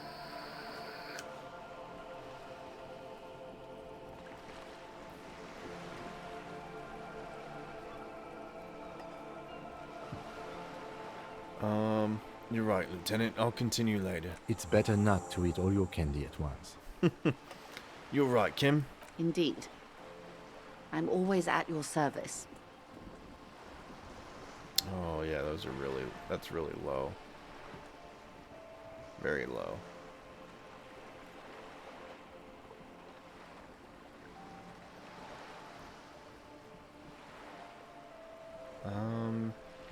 You're right, Lieutenant. I'll continue later. It's better not to eat all your candy at once. You're right, Kim. Indeed. I'm always at your service. Oh yeah, that's really low. Very low.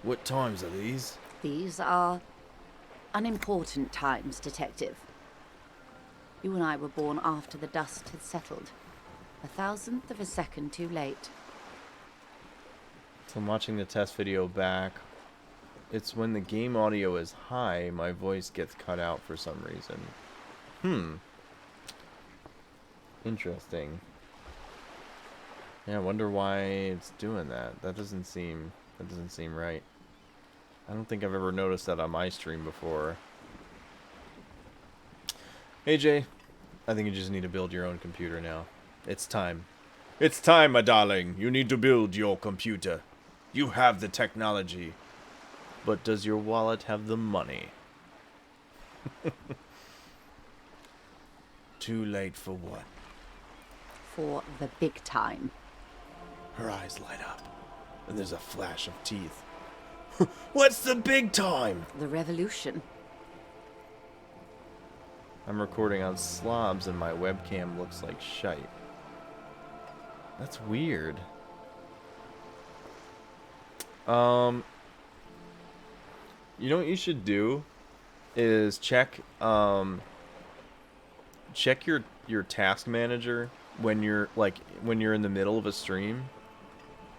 What times are these? These are unimportant times, Detective. You and I were born after the dust had settled. 1,000th of a second too late. So I'm watching the test video back. It's when the game audio is high, my voice gets cut out for some reason. Interesting. Yeah, I wonder why it's doing that. That doesn't seem right. I don't think I've ever noticed that on my stream before. Hey Jay, I think you just need to build your own computer now. It's time. It's time, my darling. You need to build your computer. You have the technology. But does your wallet have the money? Too late for what? For the big time. Her eyes light up, and there's a flash of teeth. What's the big time? The revolution. I'm recording on slobs and my webcam looks like shite. That's weird. You know what you should do is check your task manager when you're in the middle of a stream,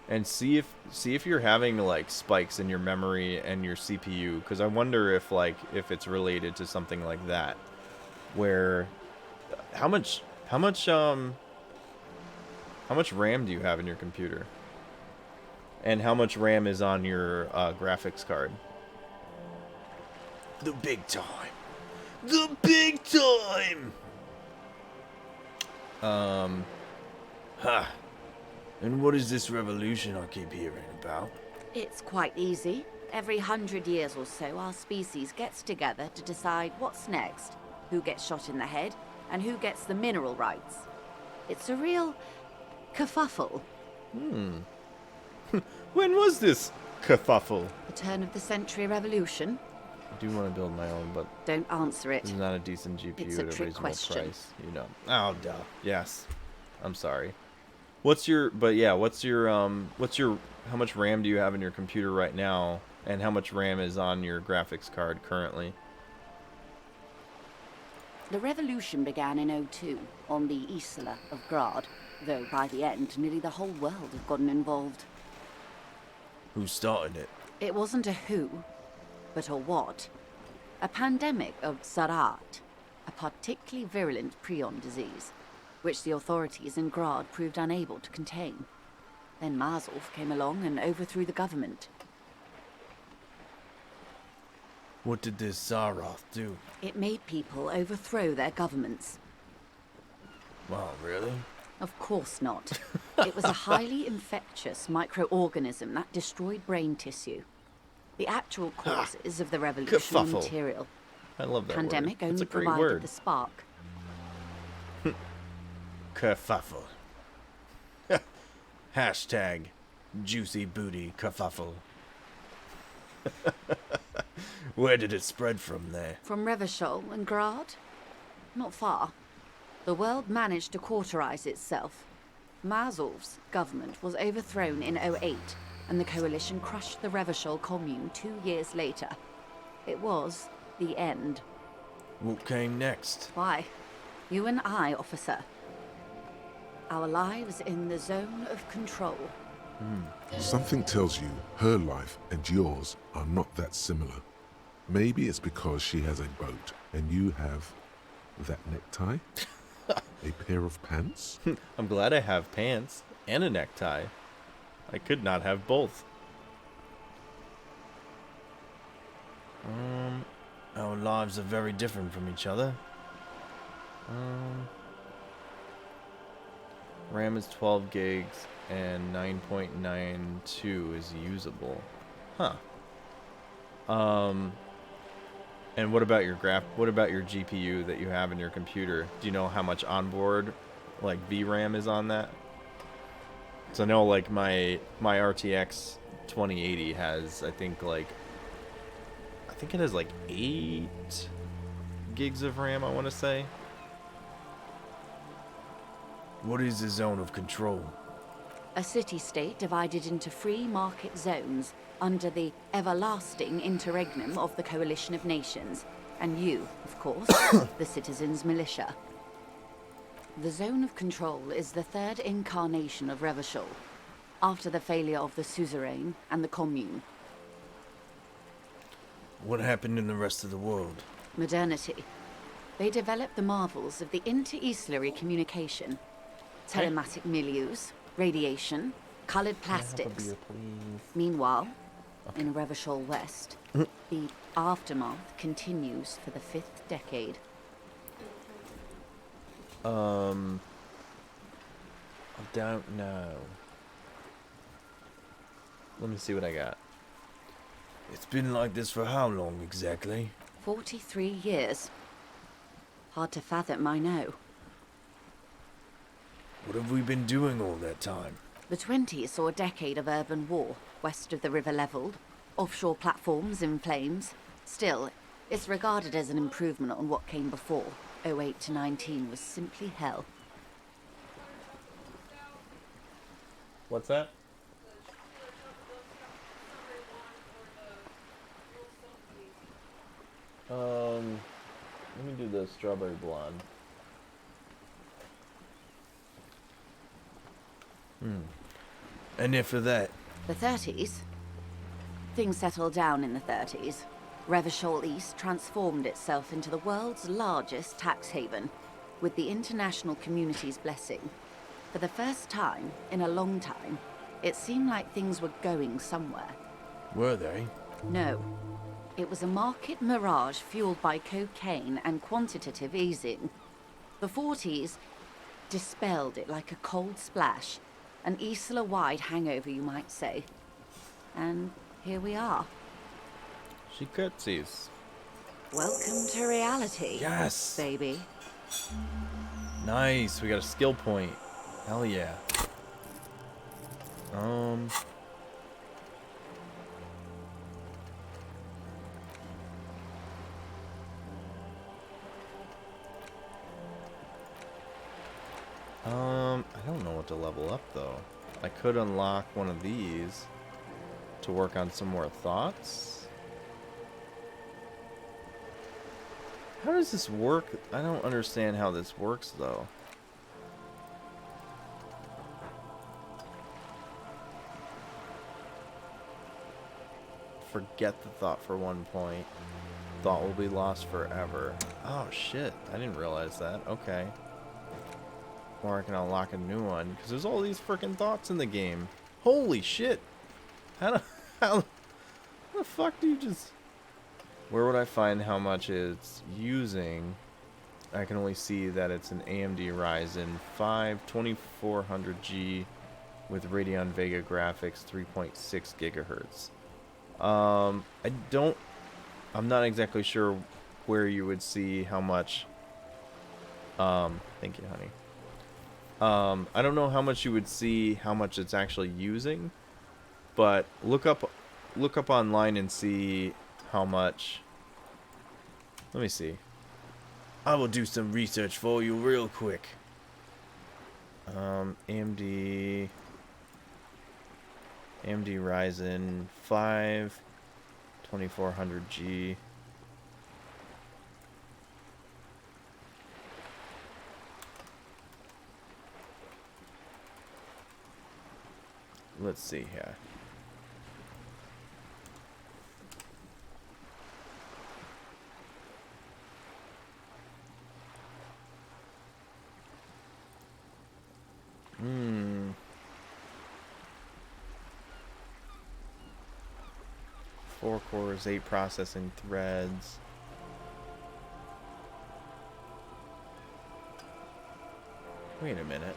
and see if you're having like spikes in your memory and your CPU, because I wonder if it's related to something like that, where how much RAM do you have in your computer, and how much RAM is on your graphics card? The big time. The big time! And what is this revolution I keep hearing about? It's quite easy. Every 100 years or so, our species gets together to decide what's next, who gets shot in the head, and who gets the mineral rights. It's a real kerfuffle. When was this kerfuffle? The turn of the century revolution? I do want to build my own, but Don't answer it. this is not a decent GPU It's a at a trick reasonable question. price. You know. Oh, duh. Yes. I'm sorry. What's your? How much RAM do you have in your computer right now, and how much RAM is on your graphics card currently? The revolution began in '02 on the Isla of Grad, though by the end, nearly the whole world had gotten involved. Who started it? It wasn't a who, but a what. A pandemic of Zarat, a particularly virulent prion disease, which the authorities in Grad proved unable to contain. Then Marzolf came along and overthrew the government. What did this Zaroth do? It made people overthrow their governments. Wow, really? Of course not. It was a highly infectious microorganism that destroyed brain tissue. The actual causes of the revolution were Kerfuffle. material. I love that Pandemic word. only It's a great provided word. the spark. Kerfuffle. Hashtag juicy booty kerfuffle. Where did it spread from there? From Revachol and Grad? Not far. The world managed to cauterize itself. Marzolf's government was overthrown in '08, and the coalition crushed the Revachol commune 2 years later. It was the end. What came next? Why? You and I, officer. Our lives in the zone of control. Something tells you her life and yours are not that similar. Maybe it's because she has a boat and you have that necktie, a pair of pants. I'm glad I have pants and a necktie. I could not have both. Our lives are very different from each other. RAM is 12 gigs and 9.92 is usable. Huh. And what about your GPU that you have in your computer? Do you know how much onboard like VRAM is on that? So I know like my RTX 2080 has I think it has like 8 gigs of RAM, I want to say. What is the zone of control? A city-state divided into free market zones under the everlasting interregnum of the Coalition of Nations, and you, of course, the citizens' militia. The zone of control is the third incarnation of Revachol, after the failure of the suzerain and the commune. What happened in the rest of the world? Modernity. They developed the marvels of the inter-easlary communication, telematic milieus, radiation, colored plastics. Meanwhile, in Revachol West, the aftermath continues for the 5th decade. I don't know. Let me see what I got. It's been like this for how long exactly? 43 years. Hard to fathom, I know. What have we been doing all that time? The 20s saw a decade of urban war, west of the river leveled, offshore platforms in flames. Still, it's regarded as an improvement on what came before. '08 to '19 was simply hell. What's that? Let me do the strawberry blonde. And if for that, The 30s? Things settled down in the 30s. Revachol East transformed itself into the world's largest tax haven, with the international community's blessing. For the first time in a long time, it seemed like things were going somewhere. were they? No. It was a market mirage fueled by cocaine and quantitative easing. The 40s dispelled it like a cold splash, an Isla-wide hangover, you might say. And here we are. She curtsies. Welcome to reality. Yes! Baby. Nice, we got a skill point. Hell yeah. I don't know what to level up though. I could unlock one of these to work on some more thoughts. How does this work? I don't understand how this works though. Forget the thought for 1 point. Thought will be lost forever. Oh shit, I didn't realize that. Okay. Or I can unlock a new one. Because there's all these freaking thoughts in the game. Holy shit. How the fuck do you just... Where would I find how much it's using? I can only see that it's an AMD Ryzen 5 2400G with Radeon Vega graphics 3.6 gigahertz. I'm not exactly sure where you would see how much... thank you, honey. I don't know how much you would see how much it's actually using, but look up online and see how much. Let me see. I will do some research for you real quick. AMD Ryzen 5 2400G. Let's see here. Four cores, 8 processing threads. Wait a minute.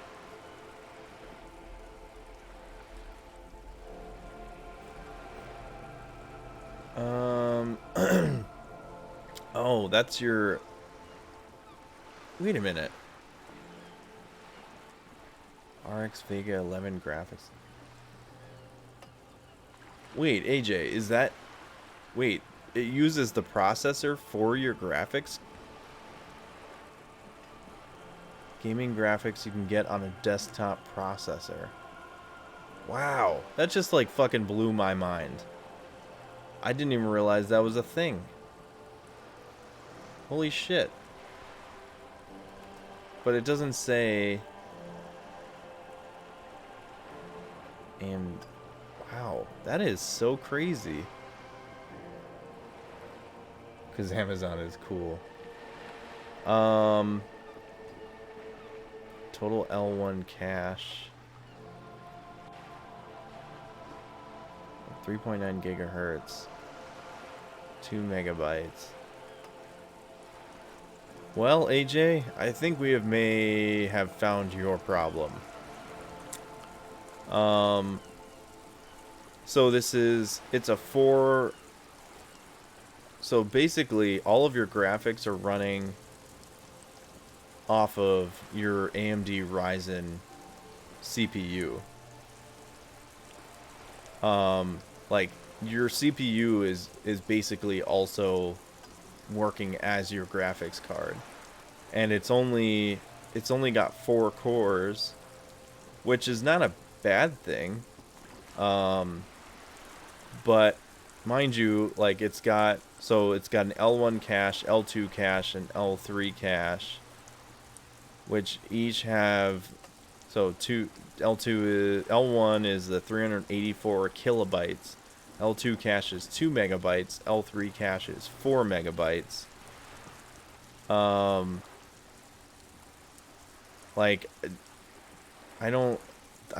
Oh, that's your... Wait a minute. RX Vega 11 graphics. Wait, AJ, is that... Wait, it uses the processor for your graphics? Gaming graphics you can get on a desktop processor. Wow, that just like fucking blew my mind. I didn't even realize that was a thing. Holy shit. But it doesn't say... And... Wow, that is so crazy. Because Amazon is cool. Total L1 cache. 3.9 gigahertz. 2 megabytes. Well, AJ, I think we may have found your problem. So it's a 4... So basically, all of your graphics are running off of your AMD Ryzen CPU. Like, your CPU is basically also working as your graphics card. And it's only got 4 cores, which is not a bad thing. But mind you, like, it's got an L1 cache, L2 cache, and L3 cache, which each have L1 is the 384 kilobytes, L2 cache is 2 megabytes, L3 cache is 4 megabytes. Like, I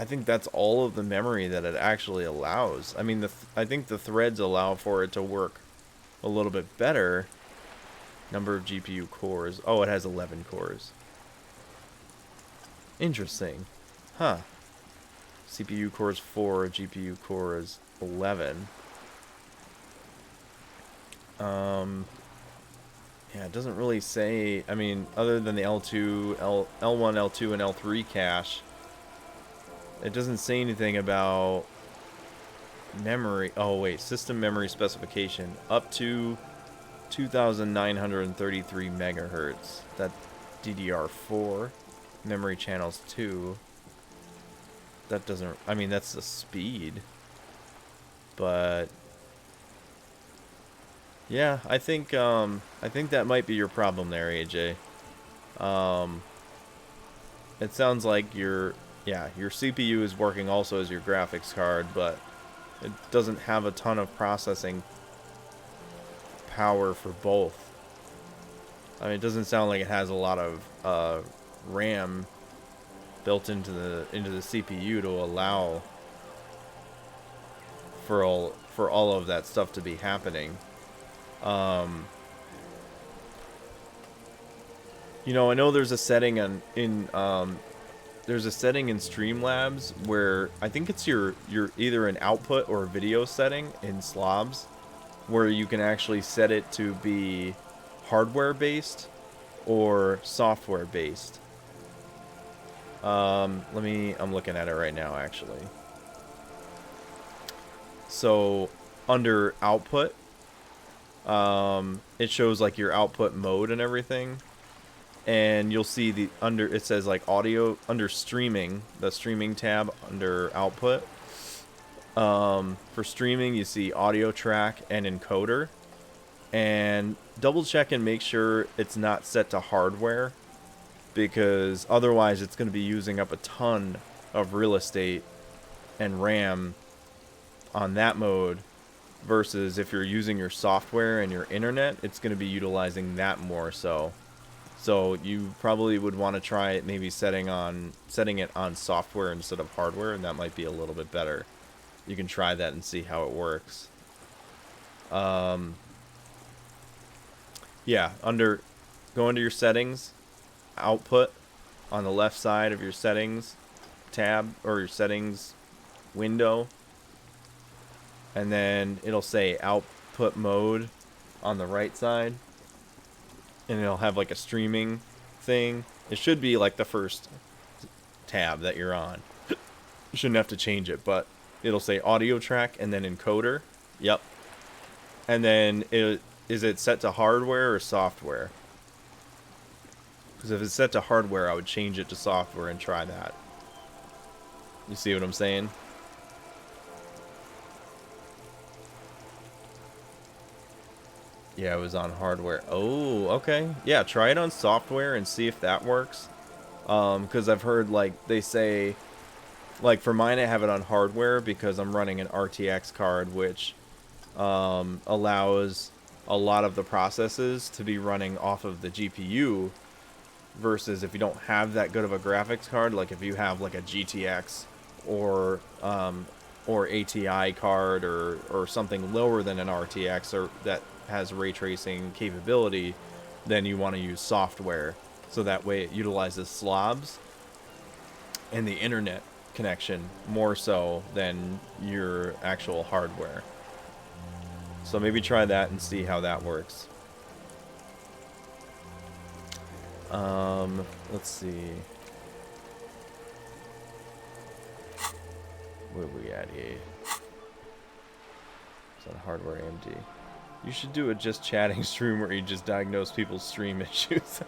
think that's all of the memory that it actually allows. I mean, I think the threads allow for it to work a little bit better. Number of GPU cores. Oh, it has 11 cores. Interesting. Huh. CPU cores 4, GPU cores 11. Yeah, it doesn't really say, I mean, other than the L1, L2, and L3 cache, it doesn't say anything about memory. Oh, wait, system memory specification. Up to 2,933 megahertz. That DDR4. Memory channels 2. That doesn't, I mean, that's the speed. But yeah, I think that might be your problem there, AJ. It sounds like your CPU is working also as your graphics card, but it doesn't have a ton of processing power for both. I mean, it doesn't sound like it has a lot of RAM built into the CPU to allow for all of that stuff to be happening. You know, I know there's a setting in Streamlabs where I think it's your either an output or a video setting in Slobs where you can actually set it to be hardware based or software based. I'm looking at it right now actually. So under output, it shows like your output mode and everything, and you'll see it says like audio under streaming, the streaming tab under output. For streaming, you see audio track and encoder, and double check and make sure it's not set to hardware, because otherwise it's going to be using up a ton of real estate and RAM on that mode, versus if you're using your software and your internet, it's going to be utilizing that more so. So you probably would want to try it, maybe setting it on software instead of hardware, and that might be a little bit better. You can try that and see how it works. Yeah, go into your settings, output on the left side of your settings tab or your settings window, and then it'll say output mode on the right side, and it'll have like a streaming thing. It should be like the first tab that you're on. You shouldn't have to change it, but it'll say audio track and then encoder. Yep. And then is it set to hardware or software? Because if it's set to hardware, I would change it to software and try that. You see what I'm saying? Yeah, it was on hardware. Oh, okay. Yeah, try it on software and see if that works. Because I've heard, like, they say, like, for mine, I have it on hardware because I'm running an RTX card, which allows a lot of the processes to be running off of the GPU, versus if you don't have that good of a graphics card, like if you have, like, a GTX or ATI card or something lower than an RTX or that has ray tracing capability, then you want to use software, so that way it utilizes slobs and the internet connection more so than your actual hardware. So maybe try that and see how that works. Let's see. Where are we at here? It's on hardware AMD. You should do a just chatting stream where you just diagnose people's stream issues.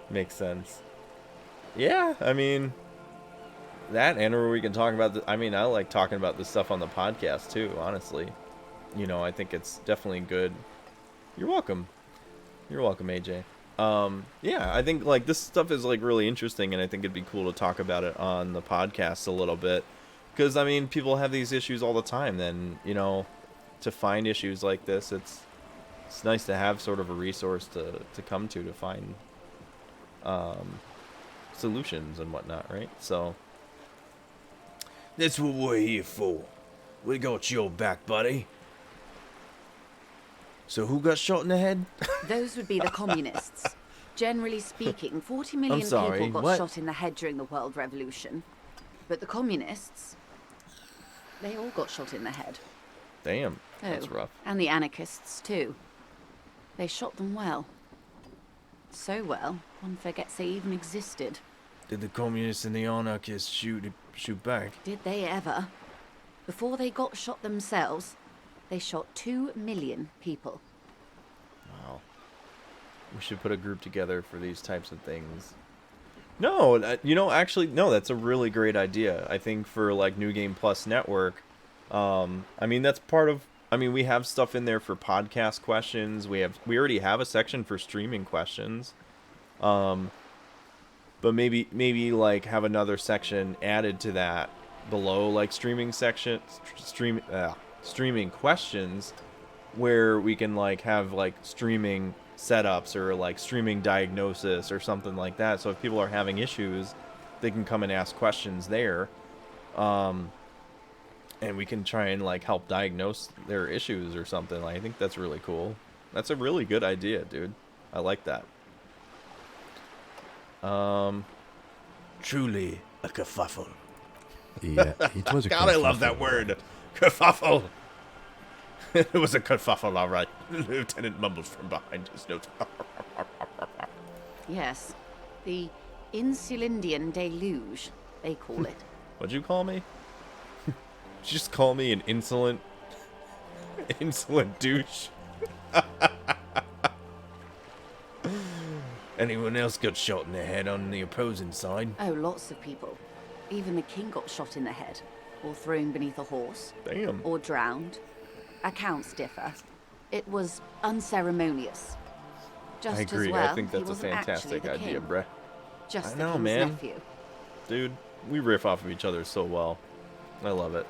Makes sense. Yeah, I mean, that, and where we can talk about I mean, I like talking about this stuff on the podcast too, honestly. You know, I think it's definitely good. You're welcome. You're welcome, AJ. Yeah, I think, like, this stuff is, like, really interesting, and I think it'd be cool to talk about it on the podcast a little bit. Because, I mean, people have these issues all the time, then, you know, to find issues like this, it's nice to have sort of a resource to come to find solutions and whatnot, right? So That's what we're here for. We got your back, buddy. So who got shot in the head? Those would be the communists. Generally speaking, 40 million sorry, people got what? shot in the head during the World Revolution. But the communists, they all got shot in the head. Damn, Oh, that's rough. and the anarchists too. They shot them well. So well, one forgets they even existed. Did the communists and the anarchists shoot back? Did they ever? Before they got shot themselves, they shot 2 million people. Wow. We should put a group together for these types of things. No, actually, no, that's a really great idea. I think for, like, New Game Plus Network, I mean, that's part of... I mean, we have stuff in there for podcast questions. We already have a section for streaming questions. But maybe like have another section added to that below, like streaming questions, where we can like have like streaming setups or like streaming diagnosis or something like that. So if people are having issues, they can come and ask questions there. And we can try and like help diagnose their issues or something. Like, I think that's really cool. That's a really good idea, dude. I like that. Truly a kerfuffle. Yeah, it was a God, I love kerfuffle. that word. Kerfuffle. It was a kerfuffle, all right. Lieutenant mumbles from behind his notes. Yes, the Insulindian deluge, they call it. What'd you call me? Did you just call me an insolent douche? Anyone else got shot in the head on the opposing side? Oh, lots of people. Even the king got shot in the head, or thrown beneath a horse, Damn. or drowned. Accounts differ. It was unceremonious. Just I agree. As well, I think he that's a wasn't actually fantastic the idea, king, bruh. just I the know, king's man. nephew. Dude, we riff off of each other so well. I love it.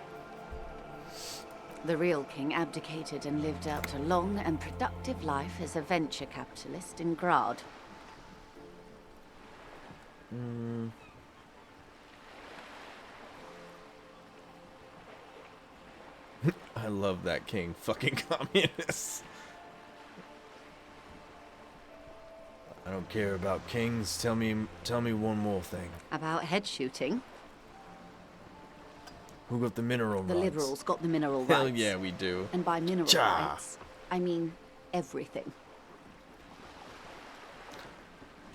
The real king abdicated and lived out a long and productive life as a venture capitalist in Grad. I love that king. Fucking communists. I don't care about kings. Tell me one more thing. About head shooting, Who got the mineral the rights? liberals got the mineral Hell rights. yeah, we do. And by mineral Cha. rights, I mean everything.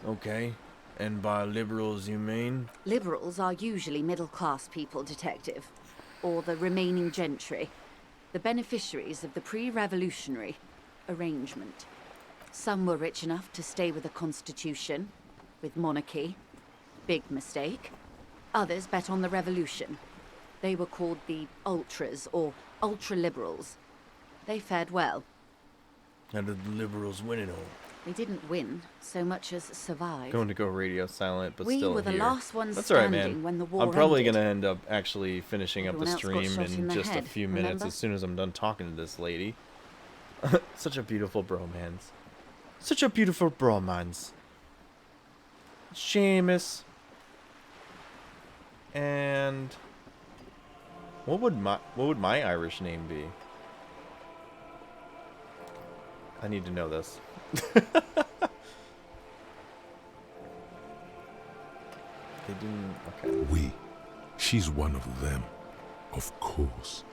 Okay. And by liberals you mean? Liberals are usually middle-class people, Detective. Or the remaining gentry. The beneficiaries of the pre-revolutionary arrangement. Some were rich enough to stay with the Constitution, with monarchy. Big mistake. Others bet on the revolution. They were called the ultras, or ultra-liberals. They fared well. How did the liberals win it all? They didn't win so much as survive. Going to go radio silent, but We still were the here. last ones That's all right, standing man. when the war I'm probably ended. gonna end up actually finishing up the Everyone else got stream shot in in the just a head, few minutes remember? as soon as I'm done talking to this lady. Such a beautiful bromance. Such a beautiful bromance. Seamus. And what would my Irish name be? I need to know this. They didn't. Okay. We. She's one of them. Of course.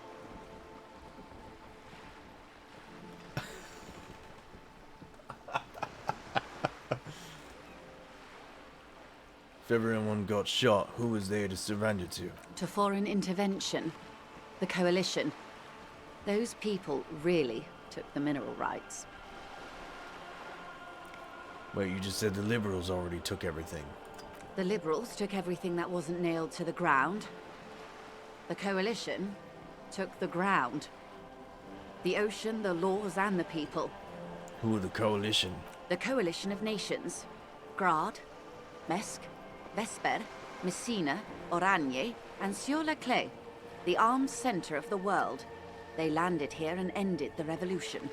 If everyone got shot, who was there to surrender to? To foreign intervention. The coalition. Those people really took the mineral rights. Wait, you just said the liberals already took everything. The liberals took everything that wasn't nailed to the ground. The coalition took the ground. The ocean, the laws, and the people. Who are the coalition? The coalition of nations. Grad, Mesk, Vesper, Messina, Oranje, and Sur-la-Clay. The armed center of the world. They landed here and ended the revolution.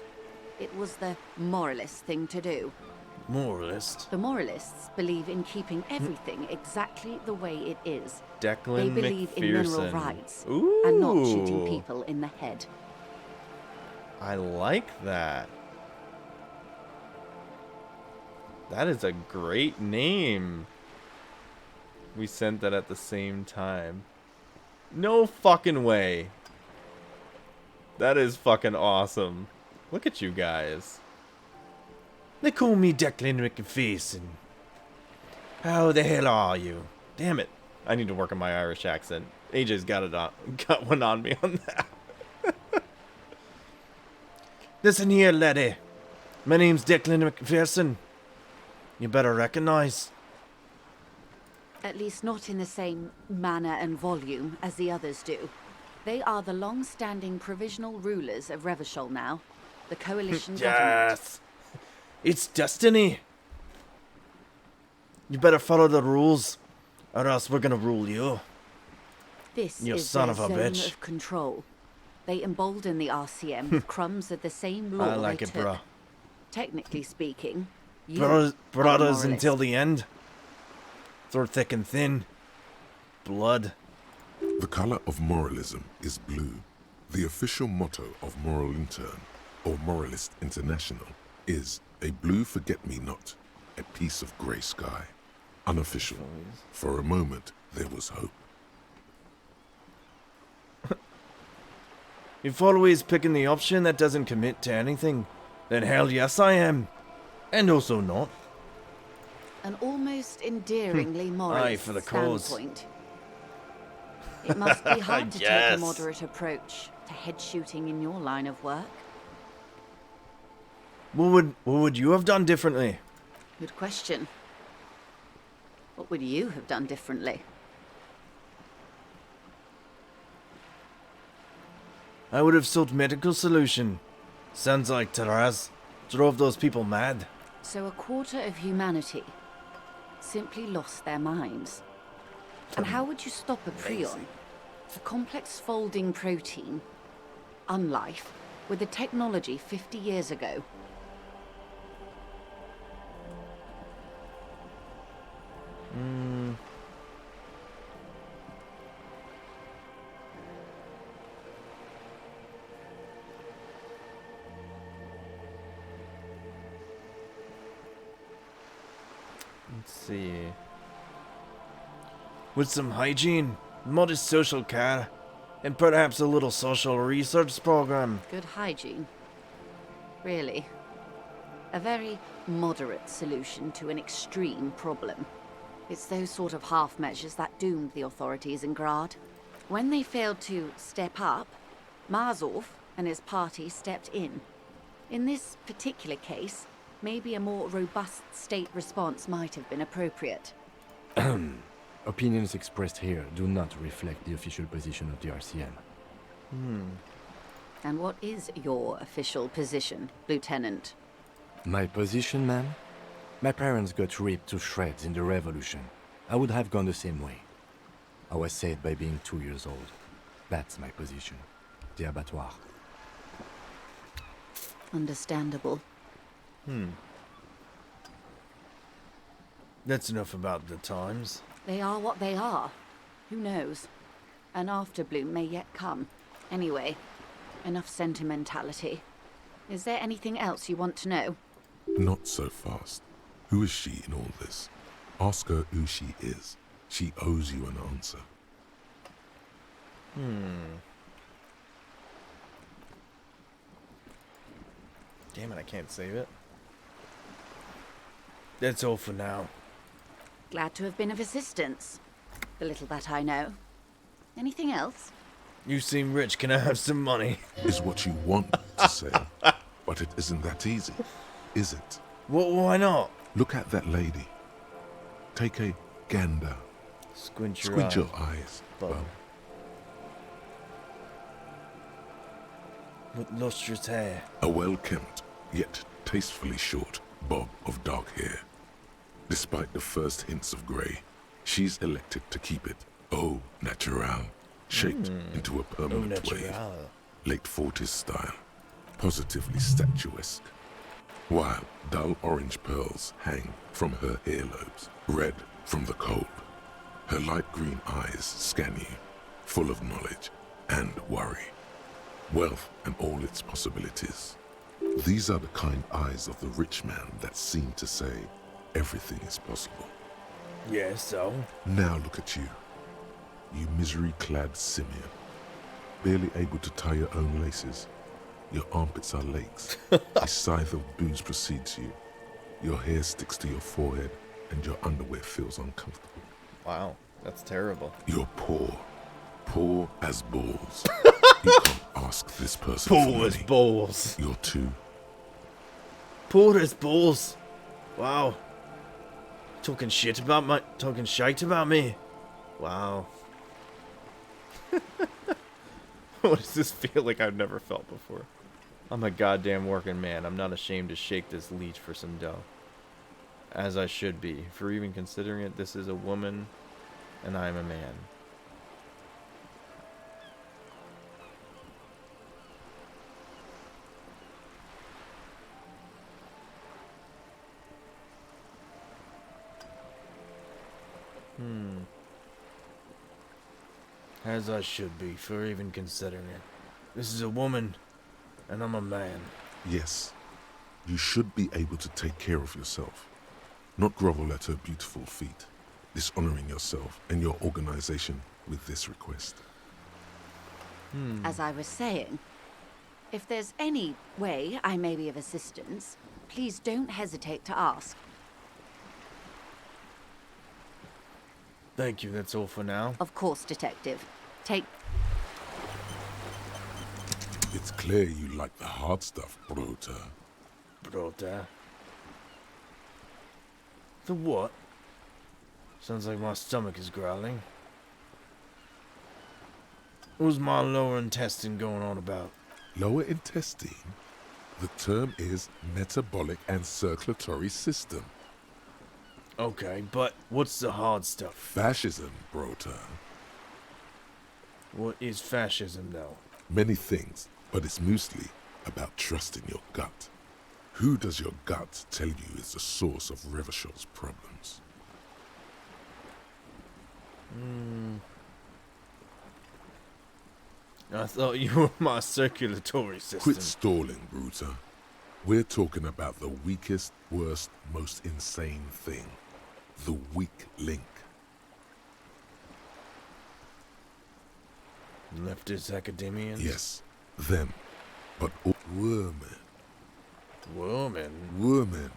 It was the moralist thing to do. Moralist? The moralists believe in keeping everything exactly the way it is. They Declan believe in mineral McPherson. rights Ooh. and not shooting people in the head. I like that. That is a great name. We sent that at the same time. No fucking way. That is fucking awesome. Look at you guys. They call me Declan McPherson. How the hell are you? Damn it. I need to work on my Irish accent. AJ's got one on me on that. Listen here, laddie. My name's Declan McPherson. You better recognize. At least not in the same manner and volume as the others do. They are the long-standing provisional rulers of Revachol now. The coalition government. Yes. It's destiny. You better follow the rules, or else we're gonna rule you. This You is son their of a zone bitch. of control. They embolden the RCM with crumbs of the same law I like they it, took. bruh. Technically speaking, you Brothers, are a brothers moralist. until the end. Through thick and thin. Blood. The color of moralism is blue. The official motto of Moral Intern, or Moralist International, is a blue forget-me-not, a piece of grey sky. Unofficial. For a moment, there was hope. If always picking the option that doesn't commit to anything, then hell yes I am. And also not. An almost endearingly Aye, moralist for the cause. standpoint. It must be hard to take Yes. a moderate approach to head shooting in your line of work. What would you have done differently? Good question. What would you have done differently? I would have sought medical solution. Sounds like Taraz drove those people mad. So a quarter of humanity simply lost their minds. And how would you stop a prion, a complex folding protein, unlife, with the technology 50 years ago? Let's see. With some hygiene, modest social care, and perhaps a little social research program. Good hygiene. Really. A very moderate solution to an extreme problem. It's those sort of half measures that doomed the authorities in Grad. When they failed to step up, Marzov and his party stepped in. In this particular case, maybe a more robust state response might have been appropriate. Opinions expressed here do not reflect the official position of the RCM. And what is your official position, Lieutenant? My position, ma'am? My parents got ripped to shreds in the revolution. I would have gone the same way. I was saved by being 2 years old. That's my position. The abattoir. Understandable. That's enough about the times. They are what they are. Who knows? An afterbloom may yet come. Anyway, enough sentimentality. Is there anything else you want to know? Not so fast. Who is she in all this? Ask her who she is. She owes you an answer. Damn it, I can't save it. That's all for now. Glad to have been of assistance. The little that I know. Anything else? You seem rich, can I have some money? Is what you want to say. But it isn't that easy, is it? Why not? Look at that lady. Take a gander. Squint your Squint eye. your eyes, Bub. Bub. With lustrous hair. A well-kempt, yet tastefully short bob of dark hair. Despite the first hints of grey, she's elected to keep it au naturel, shaped into a permanent wave. natural. Late 40s style, positively statuesque. While dull orange pearls hang from her earlobes, red from the cold. Her light green eyes scan you, full of knowledge and worry. Wealth and all its possibilities. These are the kind eyes of the rich man that seem to say, everything is possible. Yeah, so? Now look at you. You misery-clad simian. Barely able to tie your own laces. Your armpits are lakes. A scythe of booze precedes you. Your hair sticks to your forehead, and your underwear feels uncomfortable. Wow, that's terrible. You're poor. Poor as balls. You can't ask this person for Poor as money. balls. You're too. Poor as balls. Wow. Talking shite about me. Wow. What does this feel like I've never felt before? I'm a goddamn working man. I'm not ashamed to shake this leech for some dough. As I should be. For even considering it, this is a woman, and I am a man. As I should be, for even considering it. This is a woman, and I'm a man. Yes. You should be able to take care of yourself. Not grovel at her beautiful feet, dishonoring yourself and your organization with this request. As I was saying, if there's any way I may be of assistance, please don't hesitate to ask. Thank you, that's all for now. Of course, Detective. Take... It's clear you like the hard stuff, Brota. Brother. The what? Sounds like my stomach is growling. What's my lower intestine going on about? Lower intestine? The term is metabolic and circulatory system. Okay, but what's the hard stuff? Fascism, Brota. What is fascism, though? Many things, but it's mostly about trusting your gut. Who does your gut tell you is the source of Revachol's problems? I thought you were my circulatory system. Quit stalling, Bruta. We're talking about the weakest, worst, most insane thing. The weak link. Leftist academians? Yes, them. But all women. Woman? Women.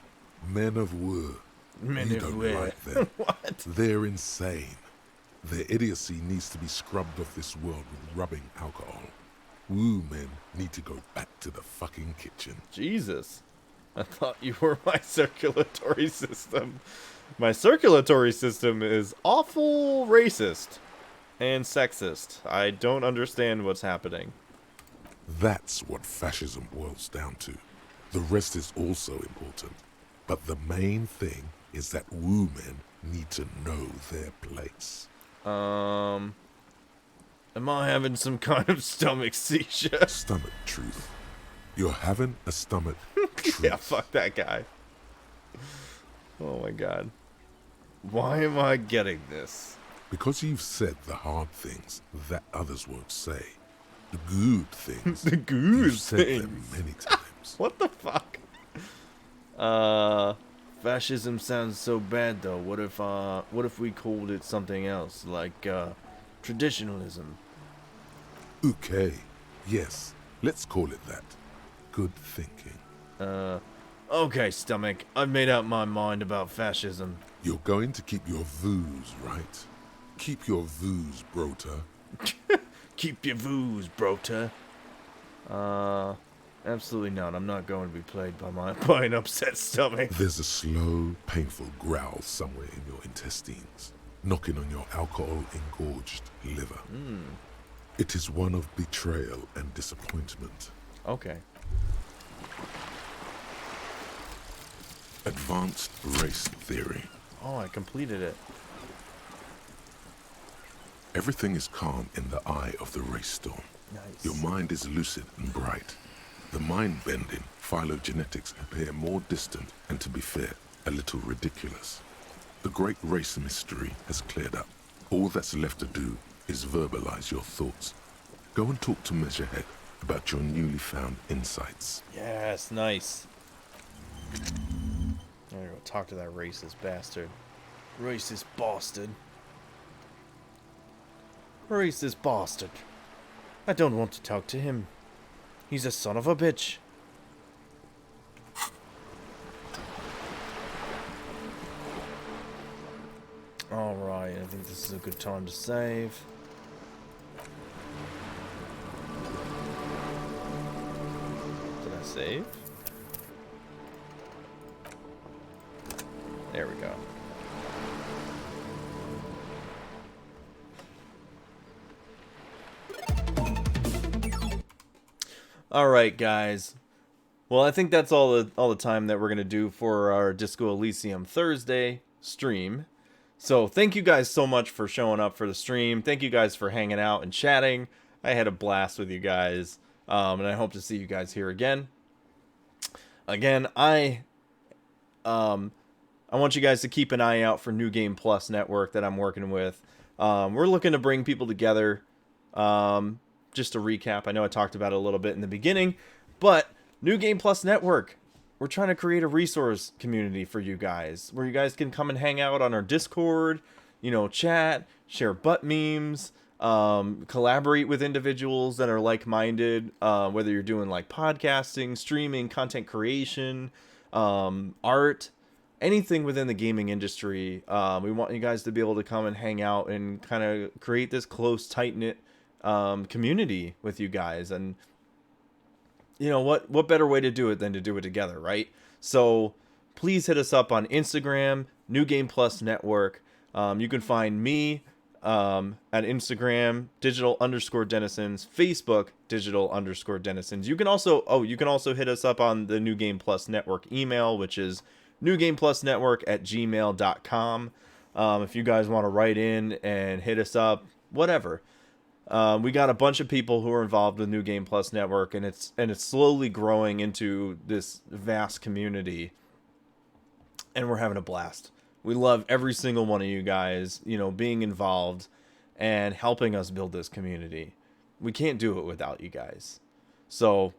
Men of war. Men You of don't war. like them. What? They're insane. Their idiocy needs to be scrubbed off this world with rubbing alcohol. Woo men need to go back to the fucking kitchen. Jesus. I thought you were my circulatory system. My circulatory system is awful racist and sexist. I don't understand what's happening. That's what fascism boils down to. The rest is also important. But the main thing is that women need to know their place. Am I having some kind of stomach seizure? Stomach truth. You're having a stomach truth. Yeah, fuck that guy. Oh my god. Why am I getting this? Because you've said the hard things that others won't say. The good things. The good You've said them things. many times. What the fuck? Fascism sounds so bad, though. What if we called it something else, like, traditionalism? Okay. Yes. Let's call it that. Good thinking. Okay, stomach. I've made up my mind about fascism. You're going to keep your vooz, right? Keep your vooz, Brota. Keep your vooz, brota. Absolutely not. I'm not going to be plagued by an upset stomach. There's a slow, painful growl somewhere in your intestines, knocking on your alcohol-engorged liver. It is one of betrayal and disappointment. Okay. Advanced race theory. Oh, I completed it. Everything is calm in the eye of the race storm. Nice. Your mind is lucid and bright. The mind-bending phylogenetics appear more distant and, to be fair, a little ridiculous. The great race mystery has cleared up. All that's left to do is verbalize your thoughts. Go and talk to Measurehead about your newly found insights. Yes, nice. There we go. want to talk to that racist bastard. Racist bastard. Racist bastard. I don't want to talk to him. He's a son of a bitch. Alright, I think this is a good time to save. Did I save? There we go. Alright, guys. Well, I think that's all the time that we're going to do for our Disco Elysium Thursday stream. So thank you guys so much for showing up for the stream. Thank you guys for hanging out and chatting. I had a blast with you guys, and I hope to see you guys here again. Again, I want you guys to keep an eye out for New Game Plus Network that I'm working with. We're looking to bring people together. Just to recap, I know I talked about it a little bit in the beginning, but New Game Plus Network, we're trying to create a resource community for you guys, where you guys can come and hang out on our Discord, you know, chat, share butt memes, collaborate with individuals that are like-minded, whether you're doing like podcasting, streaming, content creation, art, anything within the gaming industry. We want you guys to be able to come and hang out and kind of create this close, tight-knit community with you guys. And you know what better way to do it than to do it together, right? So please hit us up on Instagram, New Game Plus Network. You can find me at Instagram, digital_denizens, Facebook, digital_denizens. You can also hit us up on the New Game Plus Network email, which is newgameplusnetwork@gmail.com. If you guys want to write in and hit us up, whatever. We got a bunch of people who are involved with New Game Plus Network, and it's slowly growing into this vast community, and we're having a blast. We love every single one of you guys, you know, being involved and helping us build this community. We can't do it without you guys. So,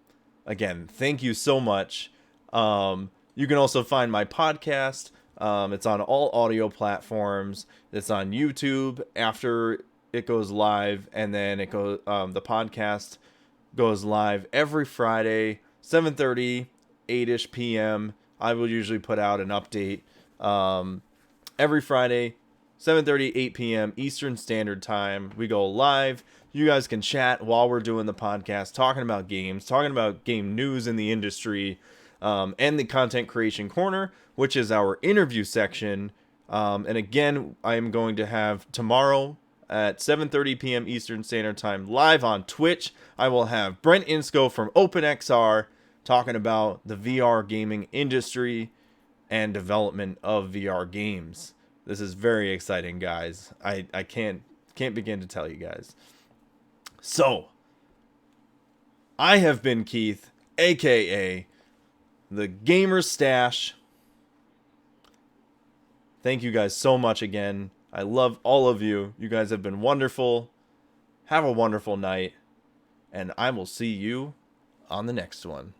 again, thank you so much. You can also find my podcast. It's on all audio platforms. It's on YouTube after it goes live, and then the podcast goes live every Friday, 7:30, 8-ish p.m. I will usually put out an update every Friday, 7:30, 8 p.m. Eastern Standard Time. We go live. You guys can chat while we're doing the podcast, talking about games, talking about game news in the industry, and the Content Creation Corner, which is our interview section. And again, I am going to have tomorrow at 7:30 p.m. Eastern Standard Time live on Twitch. I will have Brent Insco from OpenXR talking about the VR gaming industry and development of VR games. This is very exciting, guys. I can't begin to tell you guys. So, I have been Keith, aka the Gamer Stash. Thank you guys so much again. I love all of you. You guys have been wonderful. Have a wonderful night. And I will see you on the next one.